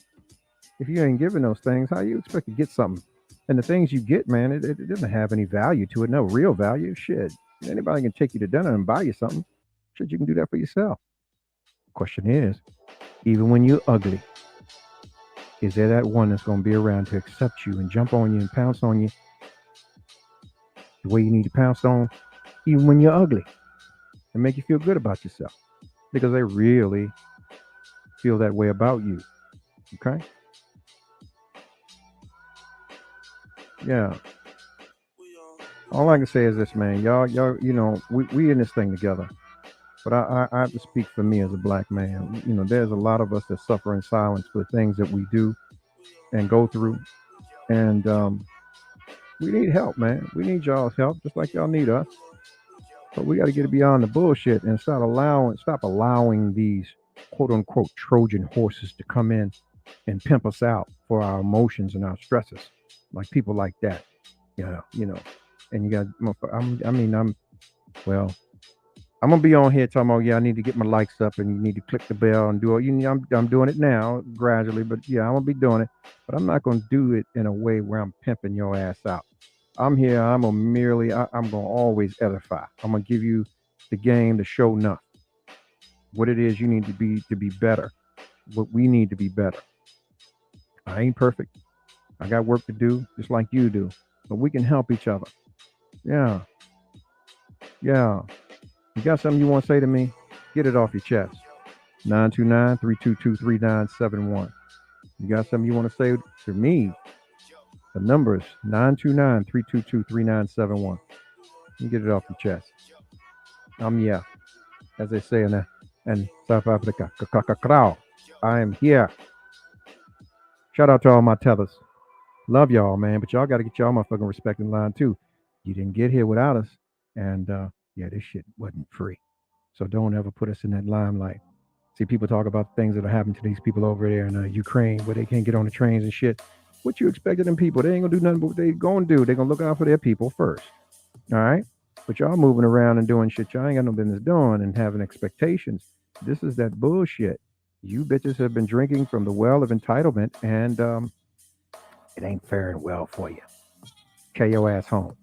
If you ain't giving those things, how you expect to get something? And the things you get, man, it doesn't have any value to it, no real value. Shit. Anybody can take you to dinner and buy you something. Shit, you can do that for yourself. Question is, even when you're ugly, is there that one that's gonna be around to accept you and jump on you and pounce on you the way you need to pounce on, even when you're ugly, and make you feel good about yourself? Because they really feel that way about you. Okay? Yeah. All I can say is this, man. Y'all, we in this thing together. But I have to speak for me as a black man. There's a lot of us that suffer in silence for things that we do and go through. And we need help, man. We need y'all's help, just like y'all need us. But we got to get beyond the bullshit and stop allowing these quote unquote Trojan horses to come in and pimp us out for our emotions and our stresses, like people like that. Yeah. And you got, well, I'm gonna be on here talking about, yeah, I need to get my likes up, and you need to click the bell and do it. I'm doing it now gradually, but yeah, I'm gonna be doing it. But I'm not gonna do it in a way where I'm pimping your ass out. I'm here. I'm gonna always edify. I'm gonna give you the game, the show enough. What it is you need to be better. What we need to be better. I ain't perfect. I got work to do, just like you do. But we can help each other. Yeah, yeah. You got something you want to say to me? Get it off your chest. 929-322-3971. You got something you want to say to me? The number is 929-322-3971. You get it off your chest. Yeah, as they say in South Africa. I am here. Shout out to all my tethers. Love y'all, man, but y'all got to get y'all motherfucking respect in line too. You didn't get here without us, and yeah, this shit wasn't free. So don't ever put us in that limelight. See, people talk about things that are happening to these people over there in Ukraine where they can't get on the trains and shit. What you expect of them people? They ain't gonna do nothing but what they gonna do. They gonna look out for their people first. All right? But y'all moving around and doing shit y'all ain't got no business doing and having expectations. This is that bullshit. You bitches have been drinking from the well of entitlement, and it ain't faring well for you. Carry your ass home.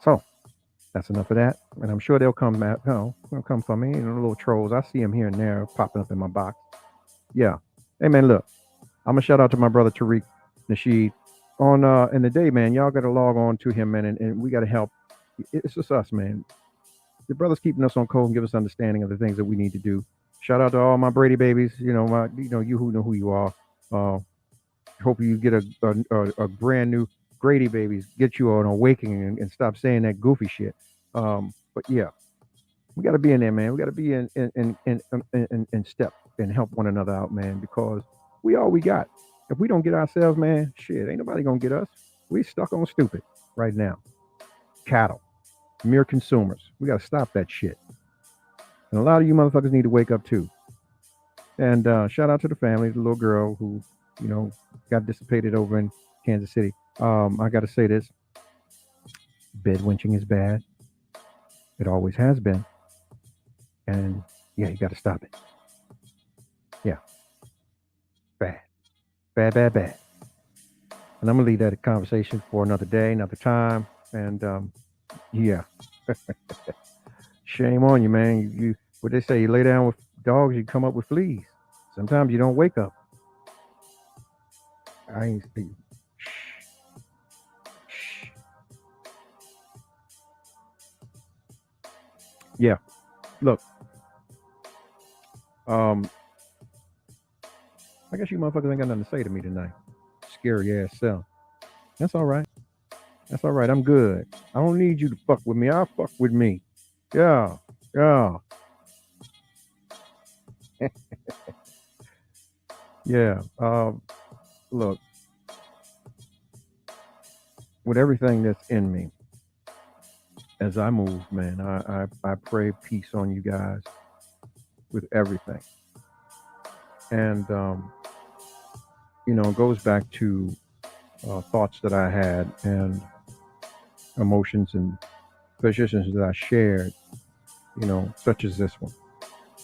So that's enough of that. And I'm sure they'll come at, they'll come for me. The little trolls. I see them here and there popping up in my box. Yeah. Hey man, look. I'm gonna shout out to my brother Tariq Nasheed. On in the day, man, y'all gotta log on to him, man, and we gotta help. It's just us, man. The brother's keeping us on code and give us understanding of the things that we need to do. Shout out to all my Brady babies. You who know who you are. Hope you get a brand new Grady babies, get you an awakening and stop saying that goofy shit. But yeah, we got to be in there, man. We got to be in step and help one another out, man, because we all we got. If we don't get ourselves, man, shit, ain't nobody gonna get us. We stuck on stupid right now. Cattle, mere consumers. We got to stop that shit. And a lot of you motherfuckers need to wake up too. And shout out to the family, the little girl who, got dissipated over in Kansas City. I got to say this: bed winching is bad. It always has been. And yeah, you got to stop it. Yeah, bad, bad, bad, bad. And I'm gonna leave that conversation for another day, another time. And yeah, shame on you, man. You what they say? You lay down with dogs, you come up with fleas. Sometimes you don't wake up. I ain't speaking. Yeah. Look. I guess you motherfuckers ain't got nothing to say to me tonight. Scary ass self. That's all right. That's all right. I'm good. I don't need you to fuck with me. I'll fuck with me. Yeah. Yeah. Yeah. Look, with everything that's in me, as I move, man, I pray peace on you guys with everything. And, it goes back to thoughts that I had and emotions and positions that I shared, such as this one.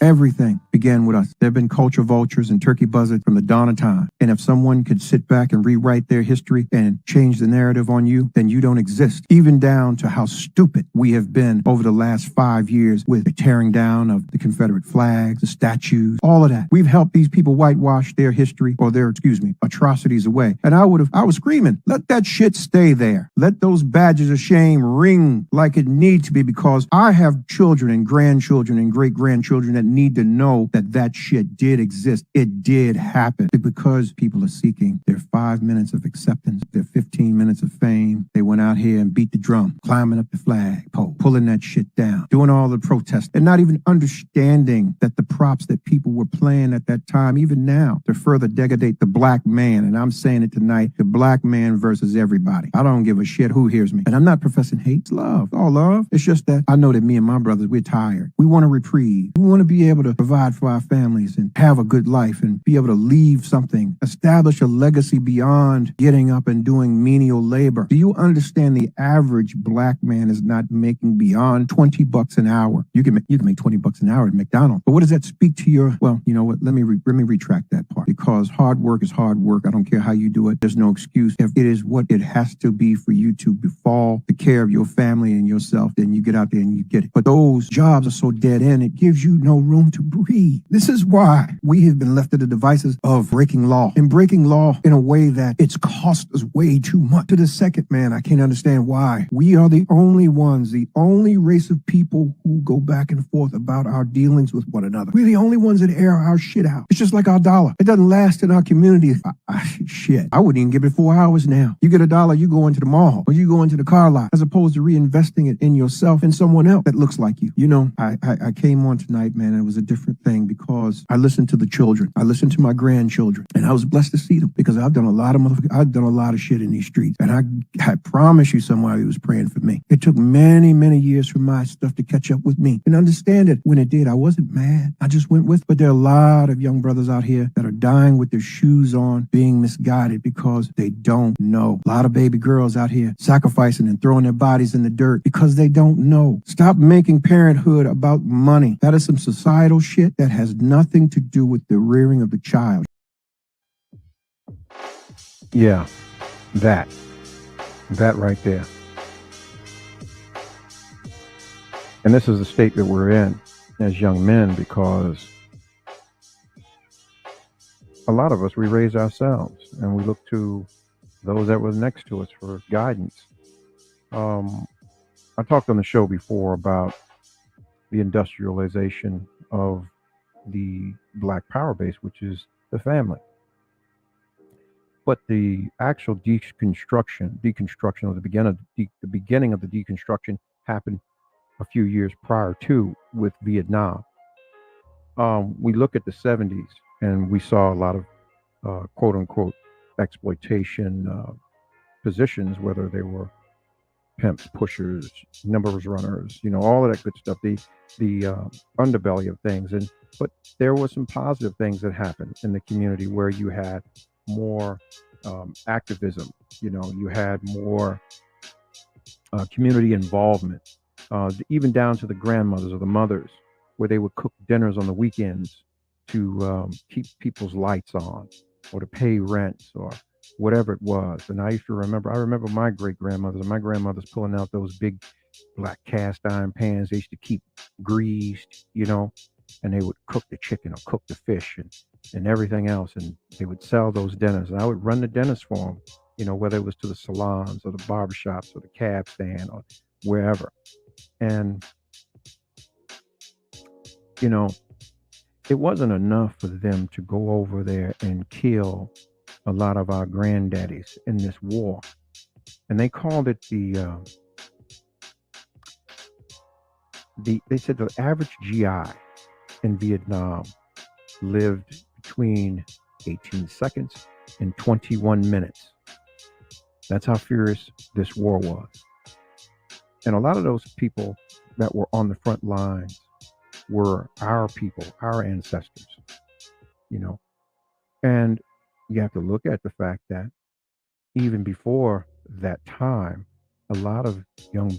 Everything began with us. There have been culture vultures and turkey buzzards from the dawn of time. And if someone could sit back and rewrite their history and change the narrative on you, then you don't exist. Even down to how stupid we have been over the last 5 years with the tearing down of the Confederate flags, the statues, all of that. We've helped these people whitewash their history or their, atrocities away. And I was screaming, let that shit stay there. Let those badges of shame ring like it needs to be, because I have children and grandchildren and great-grandchildren that need to know that that shit did exist. It did happen. Because people are seeking their 5 minutes of acceptance, their 15 minutes of fame, they went out here and beat the drum, climbing up the flagpole, pulling that shit down, doing all the protests, and not even understanding that the props that people were playing at that time, even now, to further degradate the black man. And I'm saying it tonight, the black man versus everybody. I don't give a shit who hears me. And I'm not professing hate. It's love. All love. It's just that I know that me and my brothers, we're tired. We want a reprieve. We want to be able to provide for our families and have a good life and be able to leave something, establish a legacy beyond getting up and doing menial labor. Do you understand the average black man is not making beyond $20 an hour? You can make $20 an hour at McDonald's. But what does that speak to your, well, you know what? Let me retract that part, because hard work is hard work. I don't care how you do it. There's no excuse. If it is what it has to be for you to befall the care of your family and yourself, then you get out there and you get it. But those jobs are so dead end, it gives you no room to breathe. This is why we have been left to the devices of breaking law, and breaking law in a way that it's cost us way too much. To the second man, I can't understand why. We are the only ones, the only race of people who go back and forth about our dealings with one another. We're the only ones that air our shit out. It's just like our dollar. It doesn't last in our community. Shit, I wouldn't even give it 4 hours now. You get a dollar, you go into the mall, or you go into the car lot, as opposed to reinvesting it in yourself and someone else that looks like you. I came on tonight, man, and it was a different thing, because I listened to the children. I listened to my grandchildren, and I was blessed to see them, because I've done a lot of shit in these streets, and I promise you somebody was praying for me. It took many, many years for my stuff to catch up with me, and understand it. When it did, I wasn't mad. I just went with. But there are a lot of young brothers out here that are dying with their shoes on, being misguided because they don't know. A lot of baby girls out here sacrificing and throwing their bodies in the dirt because they don't know. Stop making parenthood about money. That is some societal shit that has nothing to do with the rearing of the child. Yeah, that right there. And this is the state that we're in as young men, because a lot of us, we raise ourselves and we look to those that were next to us for guidance. I talked on the show before about the industrialization of the black power base, which is the family. But the actual deconstruction of the beginning of the deconstruction happened a few years prior to, with Vietnam. We look at the 70s and we saw a lot of quote unquote exploitation positions, whether they were pimps, pushers, numbers runners, all of that good stuff, the underbelly of things. But there were some positive things that happened in the community where you had more activism, you had more community involvement, even down to the grandmothers or the mothers, where they would cook dinners on the weekends to keep people's lights on, or to pay rents, or whatever it was. And I remember my grandmothers pulling out those big black cast iron pans they used to keep greased, and they would cook the chicken or cook the fish and everything else. And they would sell those dinners. And I would run the dinners for them, whether it was to the salons or the barbershops or the cab stand or wherever. And, it wasn't enough for them to go over there and kill a lot of our granddaddies in this war. and they called it they said the average GI in Vietnam lived between 18 seconds and 21 minutes. That's how furious this war was. And a lot of those people that were on the front lines were our people, our ancestors, you know. And you have to look at the fact that even before that time, a lot of young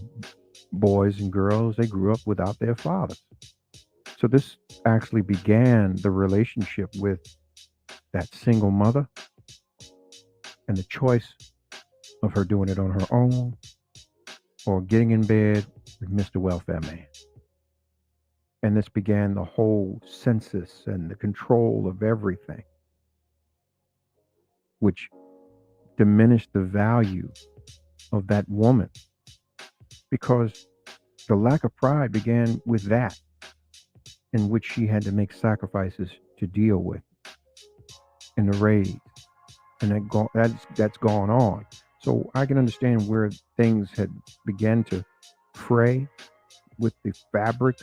boys and girls, they grew up without their fathers. So this actually began the relationship with that single mother and the choice of her doing it on her own or getting in bed with Mr. Welfare Man. And this began the whole census and the control of everything, which diminished the value of that woman because the lack of pride began with that, in which she had to make sacrifices to deal with in the raids. And that's gone on. So I can understand where things had begun to fray with the fabric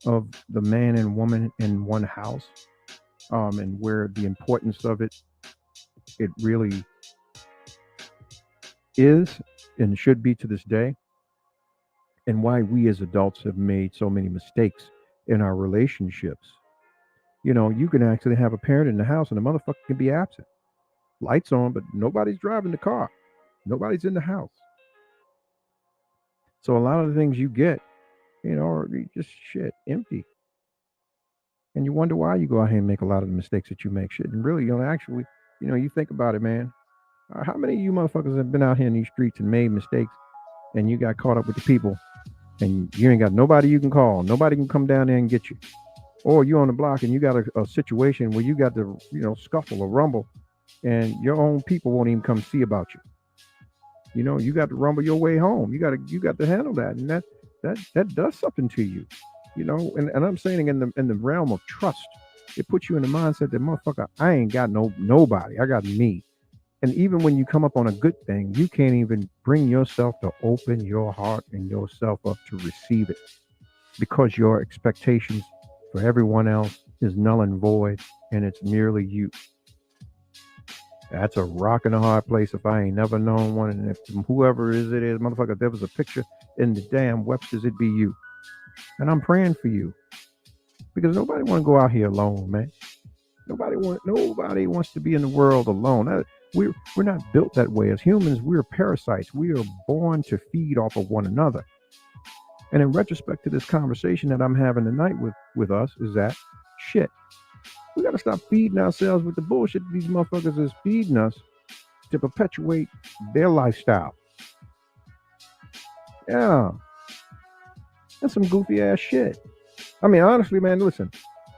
of the man and woman in one house, and where the importance of it really is and should be to this day, and why we as adults have made so many mistakes in our relationships. You know, you can actually have a parent in the house and the motherfucker can be absent. Lights on, but nobody's driving the car. Nobody's in the house. So a lot of the things you get, you know, are just shit, empty. And you wonder why you go out here and make a lot of the mistakes that you make. Shit, and really, actually, you think about it, man. How many of you motherfuckers have been out here in these streets and made mistakes, and you got caught up with the people, and you ain't got nobody you can call, nobody can come down there and get you, or you on the block and you got a situation where you got to, scuffle or rumble, and your own people won't even come see about you. You got to rumble your way home. You got to handle that, and that does something to you, And I'm saying in the realm of trust, it puts you in the mindset that motherfucker, I ain't got nobody. I got me. And even when you come up on a good thing, you can't even bring yourself to open your heart and yourself up to receive it, because your expectations for everyone else is null and void, and it's merely you. That's a rock and a hard place if I ain't never known one. And if whoever it is, motherfucker, if there was a picture in the damn Webster's, it'd be you. And I'm praying for you, because nobody want to go out here alone, man. Nobody wants to be in the world alone. We're not built that way. As humans, we're parasites. We are born to feed off of one another. And in retrospect to this conversation that I'm having tonight with us, is that shit. We got to stop feeding ourselves with the bullshit these motherfuckers is feeding us to perpetuate their lifestyle. Yeah. That's some goofy ass shit. I mean, honestly, man, listen,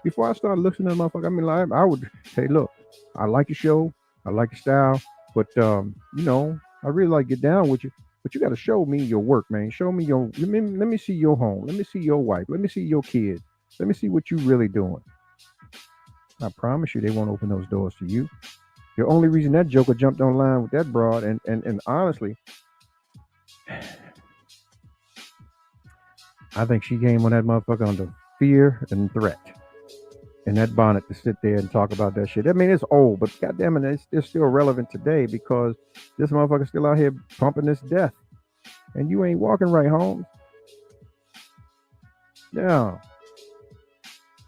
before I started listening to the motherfucker, I would say, look, I like your show. I like your style, but, I really like to get down with you, but you got to show me your work, man. Show me let me see your home. Let me see your wife. Let me see your kids. Let me see what you really doing. I promise you, they won't open those doors to you. The only reason that joker jumped online with that broad, and honestly, I think she came on that motherfucker under fear and threat. And that bonnet to sit there and talk about that shit. I mean, it's old, but goddamn it, it's still relevant today, because this motherfucker's still out here pumping this death. And you ain't walking right home. Yeah.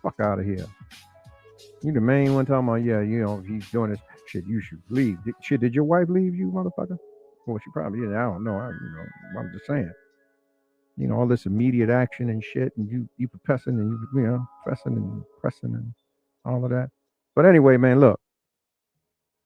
Fuck out of here. You the main one talking about, if he's doing this shit, you should leave. Did your wife leave you, motherfucker? Well, she probably didn't. I don't know. I'm just saying. All this immediate action and shit, and you pressing and pressing and pressing and all of that. But anyway, man, look,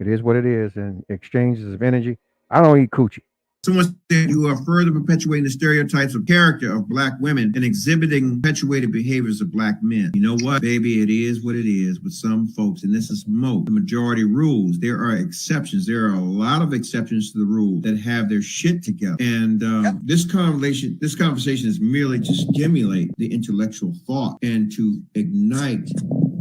it is what it is, and exchanges of energy. I don't eat coochie. So much that you are further perpetuating the stereotypes of character of black women and exhibiting perpetuated behaviors of black men. You know what, baby? It is what it is with some folks, and this is most. The majority rules. There are exceptions. There are a lot of exceptions to the rule that have their shit together. And this conversation is merely to stimulate the intellectual thought and to ignite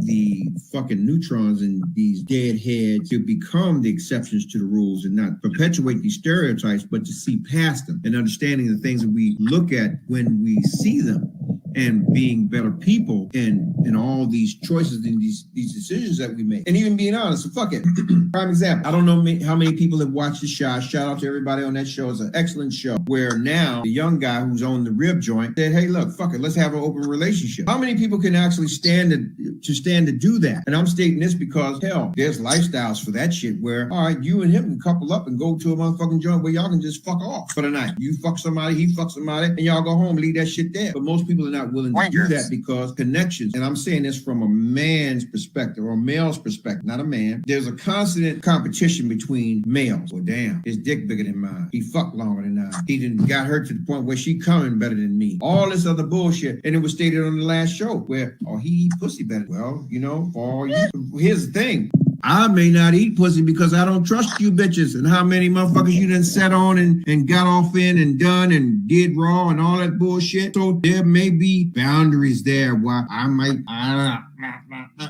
the fucking neutrons and these deadheads to become the exceptions to the rules and not perpetuate these stereotypes, but to see past them and understanding the things that we look at when we see them, and being better people in all these choices and these decisions that we make. And even being honest, so fuck it. Prime example. I don't know how many people have watched the show. Shout out to everybody on that show. It's an excellent show where now the young guy who's on the rib joint said, hey, look, fuck it. Let's have an open relationship. How many people can actually stand to do that? And I'm stating this because, hell, there's lifestyles for that shit where, all right, you and him can couple up and go to a motherfucking joint where y'all can just fuck off for the night. You fuck somebody, he fuck somebody, and y'all go home and leave that shit there. But most people are not willing to do that because connections, and I'm saying this from a man's perspective or a male's perspective, not a man. There's a constant competition between males. Well, damn, his dick bigger than mine. He fucked longer than I. He didn't got her to the point where she coming better than me. All this other bullshit. And it was stated on the last show where, oh, he eat pussy better. Well, you know, for all you, here's the thing. I may not eat pussy because I don't trust you bitches. And how many motherfuckers you done sat on and got off in and done and did raw and all that bullshit. So there may be boundaries there where I might,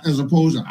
as opposed to,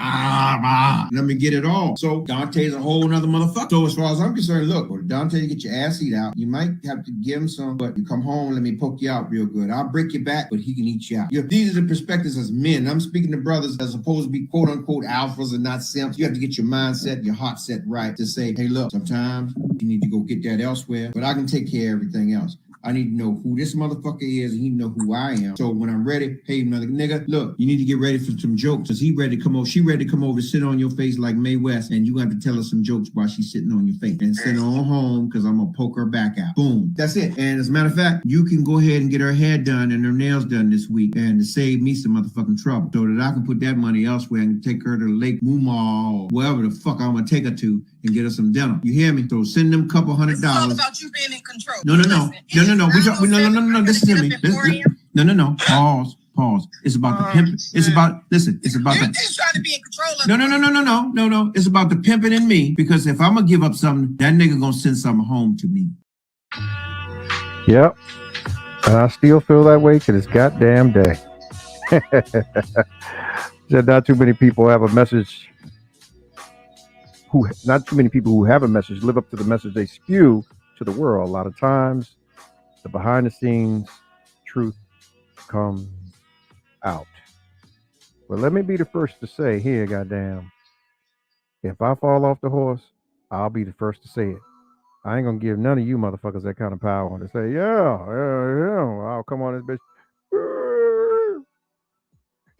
let me get it all. So Dante's a whole nother motherfucker. So as far as I'm concerned, look, well, Dante, you get your ass eat out. You might have to give him some, but you come home, let me poke you out real good. I'll break your back, but he can eat you out. These are the perspectives as men. I'm speaking to brothers as opposed to be quote unquote alphas and not simps. You have to get your mindset, your heart set right to say, hey, look, sometimes you need to go get that elsewhere, but I can take care of everything else. I need to know who this motherfucker is and he know who I am. So when I'm ready, hey, another nigga, look, you need to get ready for some jokes because he ready to come over. She ready to come over, sit on your face like Mae West, and you have to tell her some jokes while she's sitting on your face and send her on home because I'm going to poke her back out. Boom. That's it. And as a matter of fact, you can go ahead and get her hair done and her nails done this week and to save me some motherfucking trouble so that I can put that money elsewhere and take her to Lake Muma or wherever the fuck I'm going to take her to and get her some dinner. You hear me? So send them $200. It's all about you being in control. No. Listen to me. No. Pause. It's about the pimp. It's about You're just trying to be in control of No. It's about the pimping in me because if I'm gonna give up something, that nigga gonna send something home to me. Yep. And I still feel that way to this goddamn day. Said not too many people have a message. Not too many people who have a message live up to the message they spew to the world. A lot of times, the behind the scenes truth comes out. But let me be the first to say here, goddamn, if I fall off the horse, I'll be the first to say it. I ain't gonna give none of you motherfuckers that kind of power to say, yeah, I'll come on this bitch.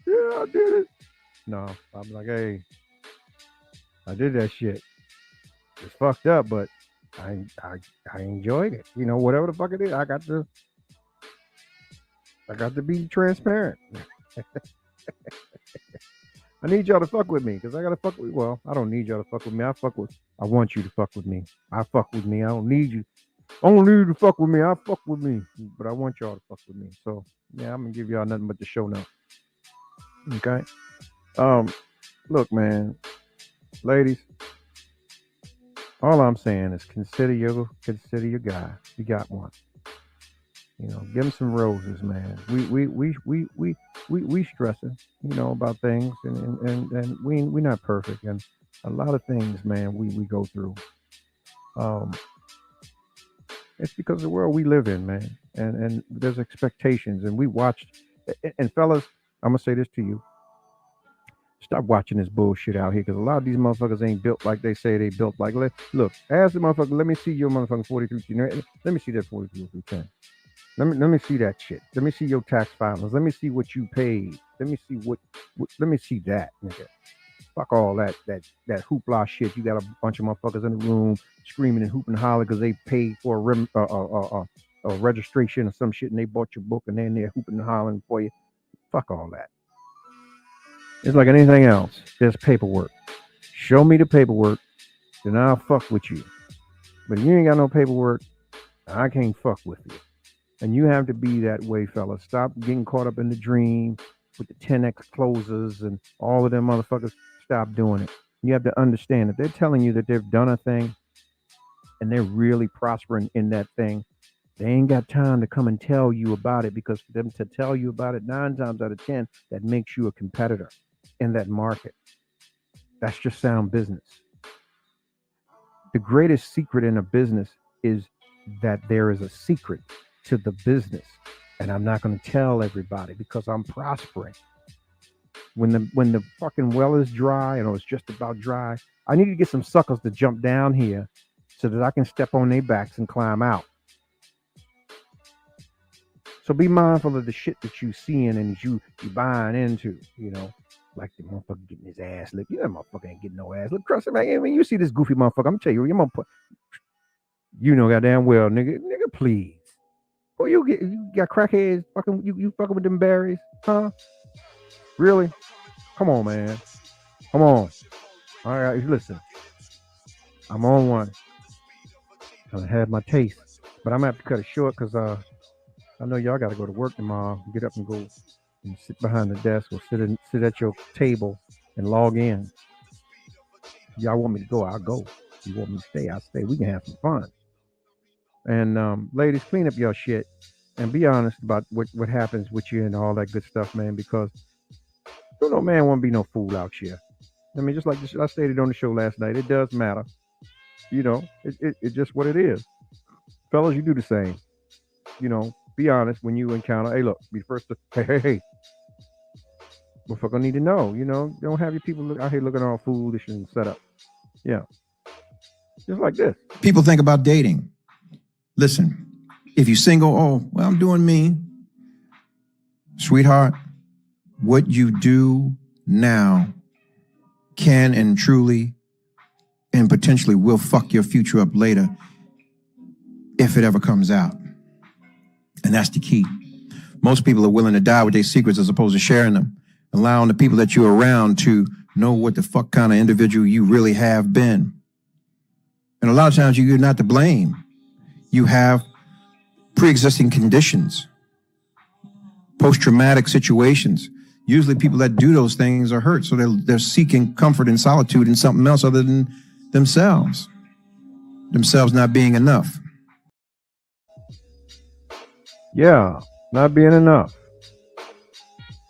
Yeah, I did it. No, I'm like, hey, I did that shit. It's fucked up, but I enjoyed it. You know, whatever the fuck it is, I got to be transparent. I need y'all to fuck with me because I gotta fuck with. Well, I don't need y'all to fuck with me. I want you to fuck with me. I fuck with me. I don't need you. I don't need you to fuck with me. I fuck with me, but I want y'all to fuck with me. So yeah, I'm gonna give y'all nothing but the show now. Okay. Look, man. Ladies, all I'm saying is consider your guy. You got one. You know, give him some roses, man. We stressing, you know, about things, and we not perfect, and a lot of things, man, we go through. It's because of the world we live in, man, and there's expectations, and we watched, and fellas, I'm gonna say this to you. Stop watching this bullshit out here because a lot of these motherfuckers ain't built like they say they built. Like, look, ask the motherfucker, let me see your motherfucking 43. Let me see that 4310. Let me see that shit. Let me see your tax filings. Let me see what you paid. Let me see what let me see that, nigga. Fuck all that hoopla shit. You got a bunch of motherfuckers in the room screaming and hooping and hollering because they paid for a registration or some shit and they bought your book and then they're hooping and hollering for you. Fuck all that. It's like anything else. There's paperwork. Show me the paperwork, then I'll fuck with you. But if you ain't got no paperwork, I can't fuck with you. And you have to be that way, fellas. Stop getting caught up in the dream with the 10x closers and all of them motherfuckers. Stop doing it. You have to understand if they're telling you that they've done a thing and they're really prospering in that thing, they ain't got time to come and tell you about it because for them to tell you about it 9 times out of 10, that makes you a competitor. in that market. That's just sound business. The greatest secret in a business is that there is a secret to the business. And I'm not going to tell everybody because I'm prospering. When the fucking well is dry and it's just about dry, I need to get some suckers to jump down here so that I can step on their backs and climb out. So be mindful of the shit that you seeing and you buying into, like the motherfucker getting his ass licked. You know, motherfucker ain't getting no ass licked. Trust me, man. When you see this goofy motherfucker, I'm telling you, goddamn well, nigga, please. Oh, you got crackheads fucking you fucking with them berries, huh? Really? Come on, man. Come on. All right, listen. I'm on one. I had my taste, but I'm gonna have to cut it short because I know y'all got to go to work tomorrow. Get up and go and sit behind the desk or sit at your table and log in. Y'all want me to go? I'll go. If you want me to stay, I'll stay. We can have some fun. And ladies, clean up your shit and be honest about what happens with you and all that good stuff, man. Because no man want to be no fool out here. I mean, just like I stated on the show last night, it does matter. It's just what it is. Fellas, you do the same. Be honest when you encounter. Hey, look, be first to hey. Motherfucker need to know. Don't have your people out here looking all foolish and set up. Yeah, just like this. People think about dating. Listen, if you're single, oh, well, I'm doing me. Sweetheart, what you do now can and truly and potentially will fuck your future up later if it ever comes out. And that's the key. Most people are willing to die with their secrets as opposed to sharing them, allowing the people that you're around to know what the fuck kind of individual you really have been. And a lot of times you're not to blame. You have pre-existing conditions, post-traumatic situations. Usually people that do those things are hurt, so they're seeking comfort and solitude in something else other than themselves not being enough. Yeah, not being enough.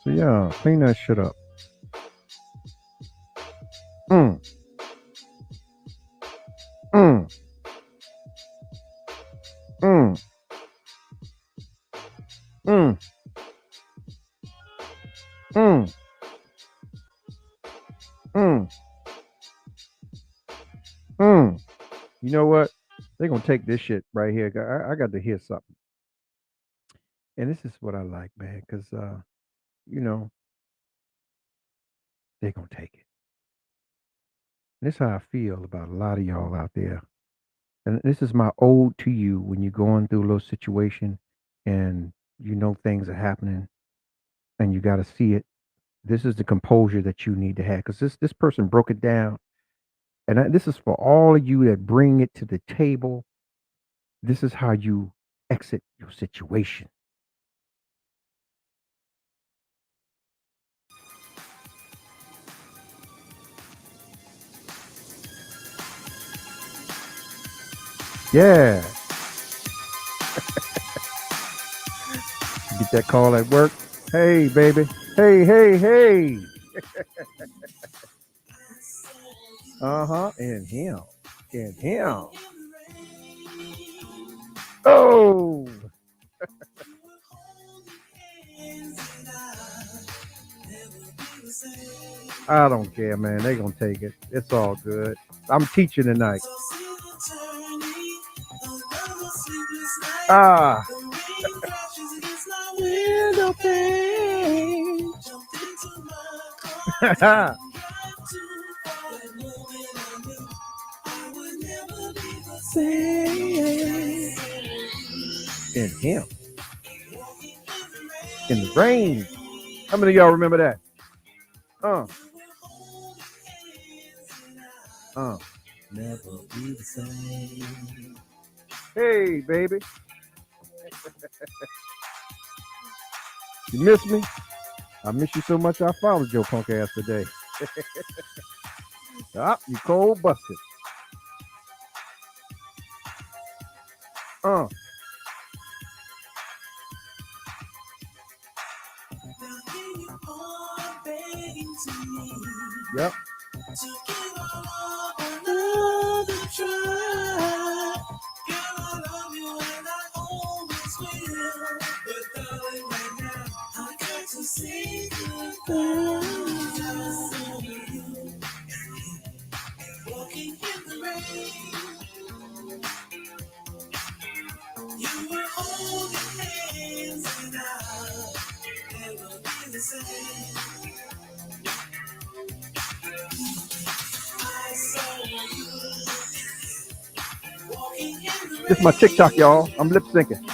So yeah, clean that shit up. Mm. You know what? They're gonna take this shit right here. I got to hear something. And this is what I like, man, because they're gonna take it. And this is how I feel about a lot of y'all out there. And this is my ode to you when you're going through a little situation and things are happening and you got to see it. This is the composure that you need to have because this person broke it down. And this is for all of you that bring it to the table. This is how you exit your situation. Yeah. Get that call at work. Hey, baby. Hey. Uh-huh. And him. Oh. I don't care, man. They gonna take it. It's all good. I'm teaching tonight. Ah. In him. In the rain. How many of y'all remember that? Never be the same. Hey, baby. You miss me? I miss you so much I followed your punk ass today. You cold busted. Yep. This is my TikTok, y'all. I'm lip syncing.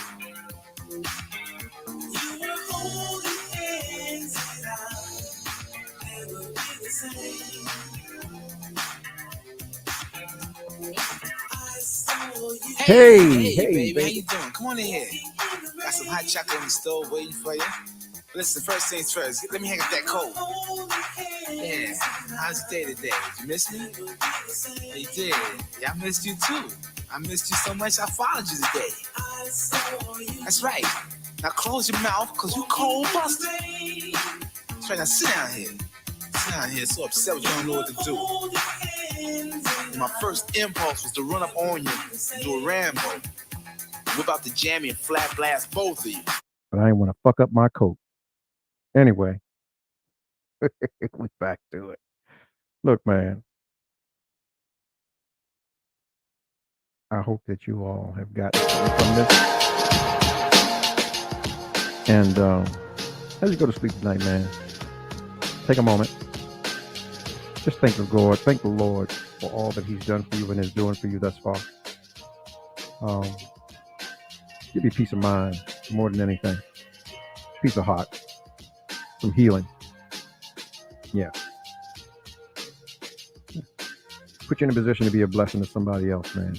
Hey, baby, how baby. you doing? Come on in here. Got some hot chocolate on the stove waiting for you. Listen, first things first, let me hang up that coat. Yeah, how's your day today? Did you miss me? Yeah, you did. Yeah, I missed you too. I missed you so much I followed you today. That's right. Now close your mouth, cause you cold busted. That's right, now sit down here. Sit down here, so upset with you don't know what to do. And my first impulse was to run up on you and do a Rambo. Whip out the jammy and flat blast both of you. But I didn't want to fuck up my coat. Anyway, we back to it. Look, man. I hope that you all have gotten something from this. And as you go to sleep tonight, man, take a moment. Just thank the God. Thank the Lord for all that He's done for you and is doing for you thus far. Give you peace of mind more than anything. Peace of heart. Some healing. Yeah. Put you in a position to be a blessing to somebody else, man.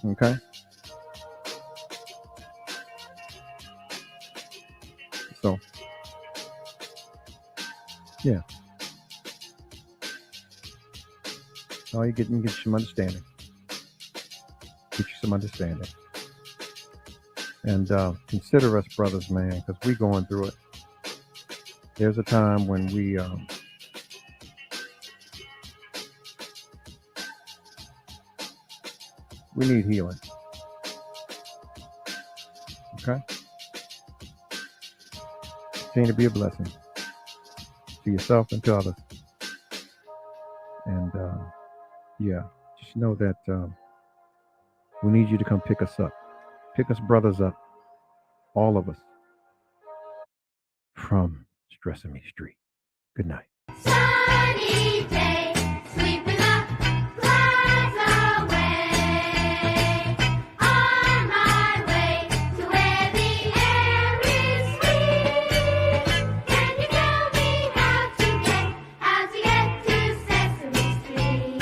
Okay? So, yeah. All you get some understanding. Get you some understanding. And consider us brothers, man, because we're going through it. There's a time when we need healing. Okay? Continue to be a blessing to yourself and to others. And yeah, just know that we need you to come pick us up. Pick us brothers up. All of us. From Stressemee Street. Good night. Sunny day, sweeping the clouds away. On my way to where the air is sweet. Can you tell me how to get to Sesame Street?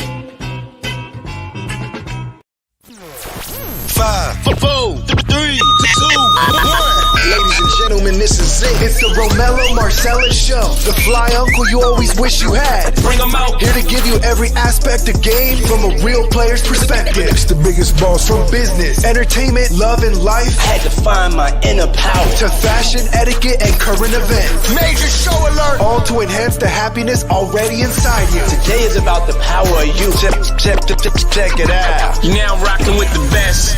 5, 4, 3, 2, 1. Ladies and gentlemen, this is it. It's the Romello Marcellus Show. The fly uncle you always wish you had. Bring them out. Here to give you every aspect of game from a real player's perspective. It's the biggest boss from business, entertainment, love, and life. Had to find my inner power. To fashion, etiquette, and current events. Major show alert. All to enhance the happiness already inside you. Today is about the power of you. Check it out. You're now rocking with the best.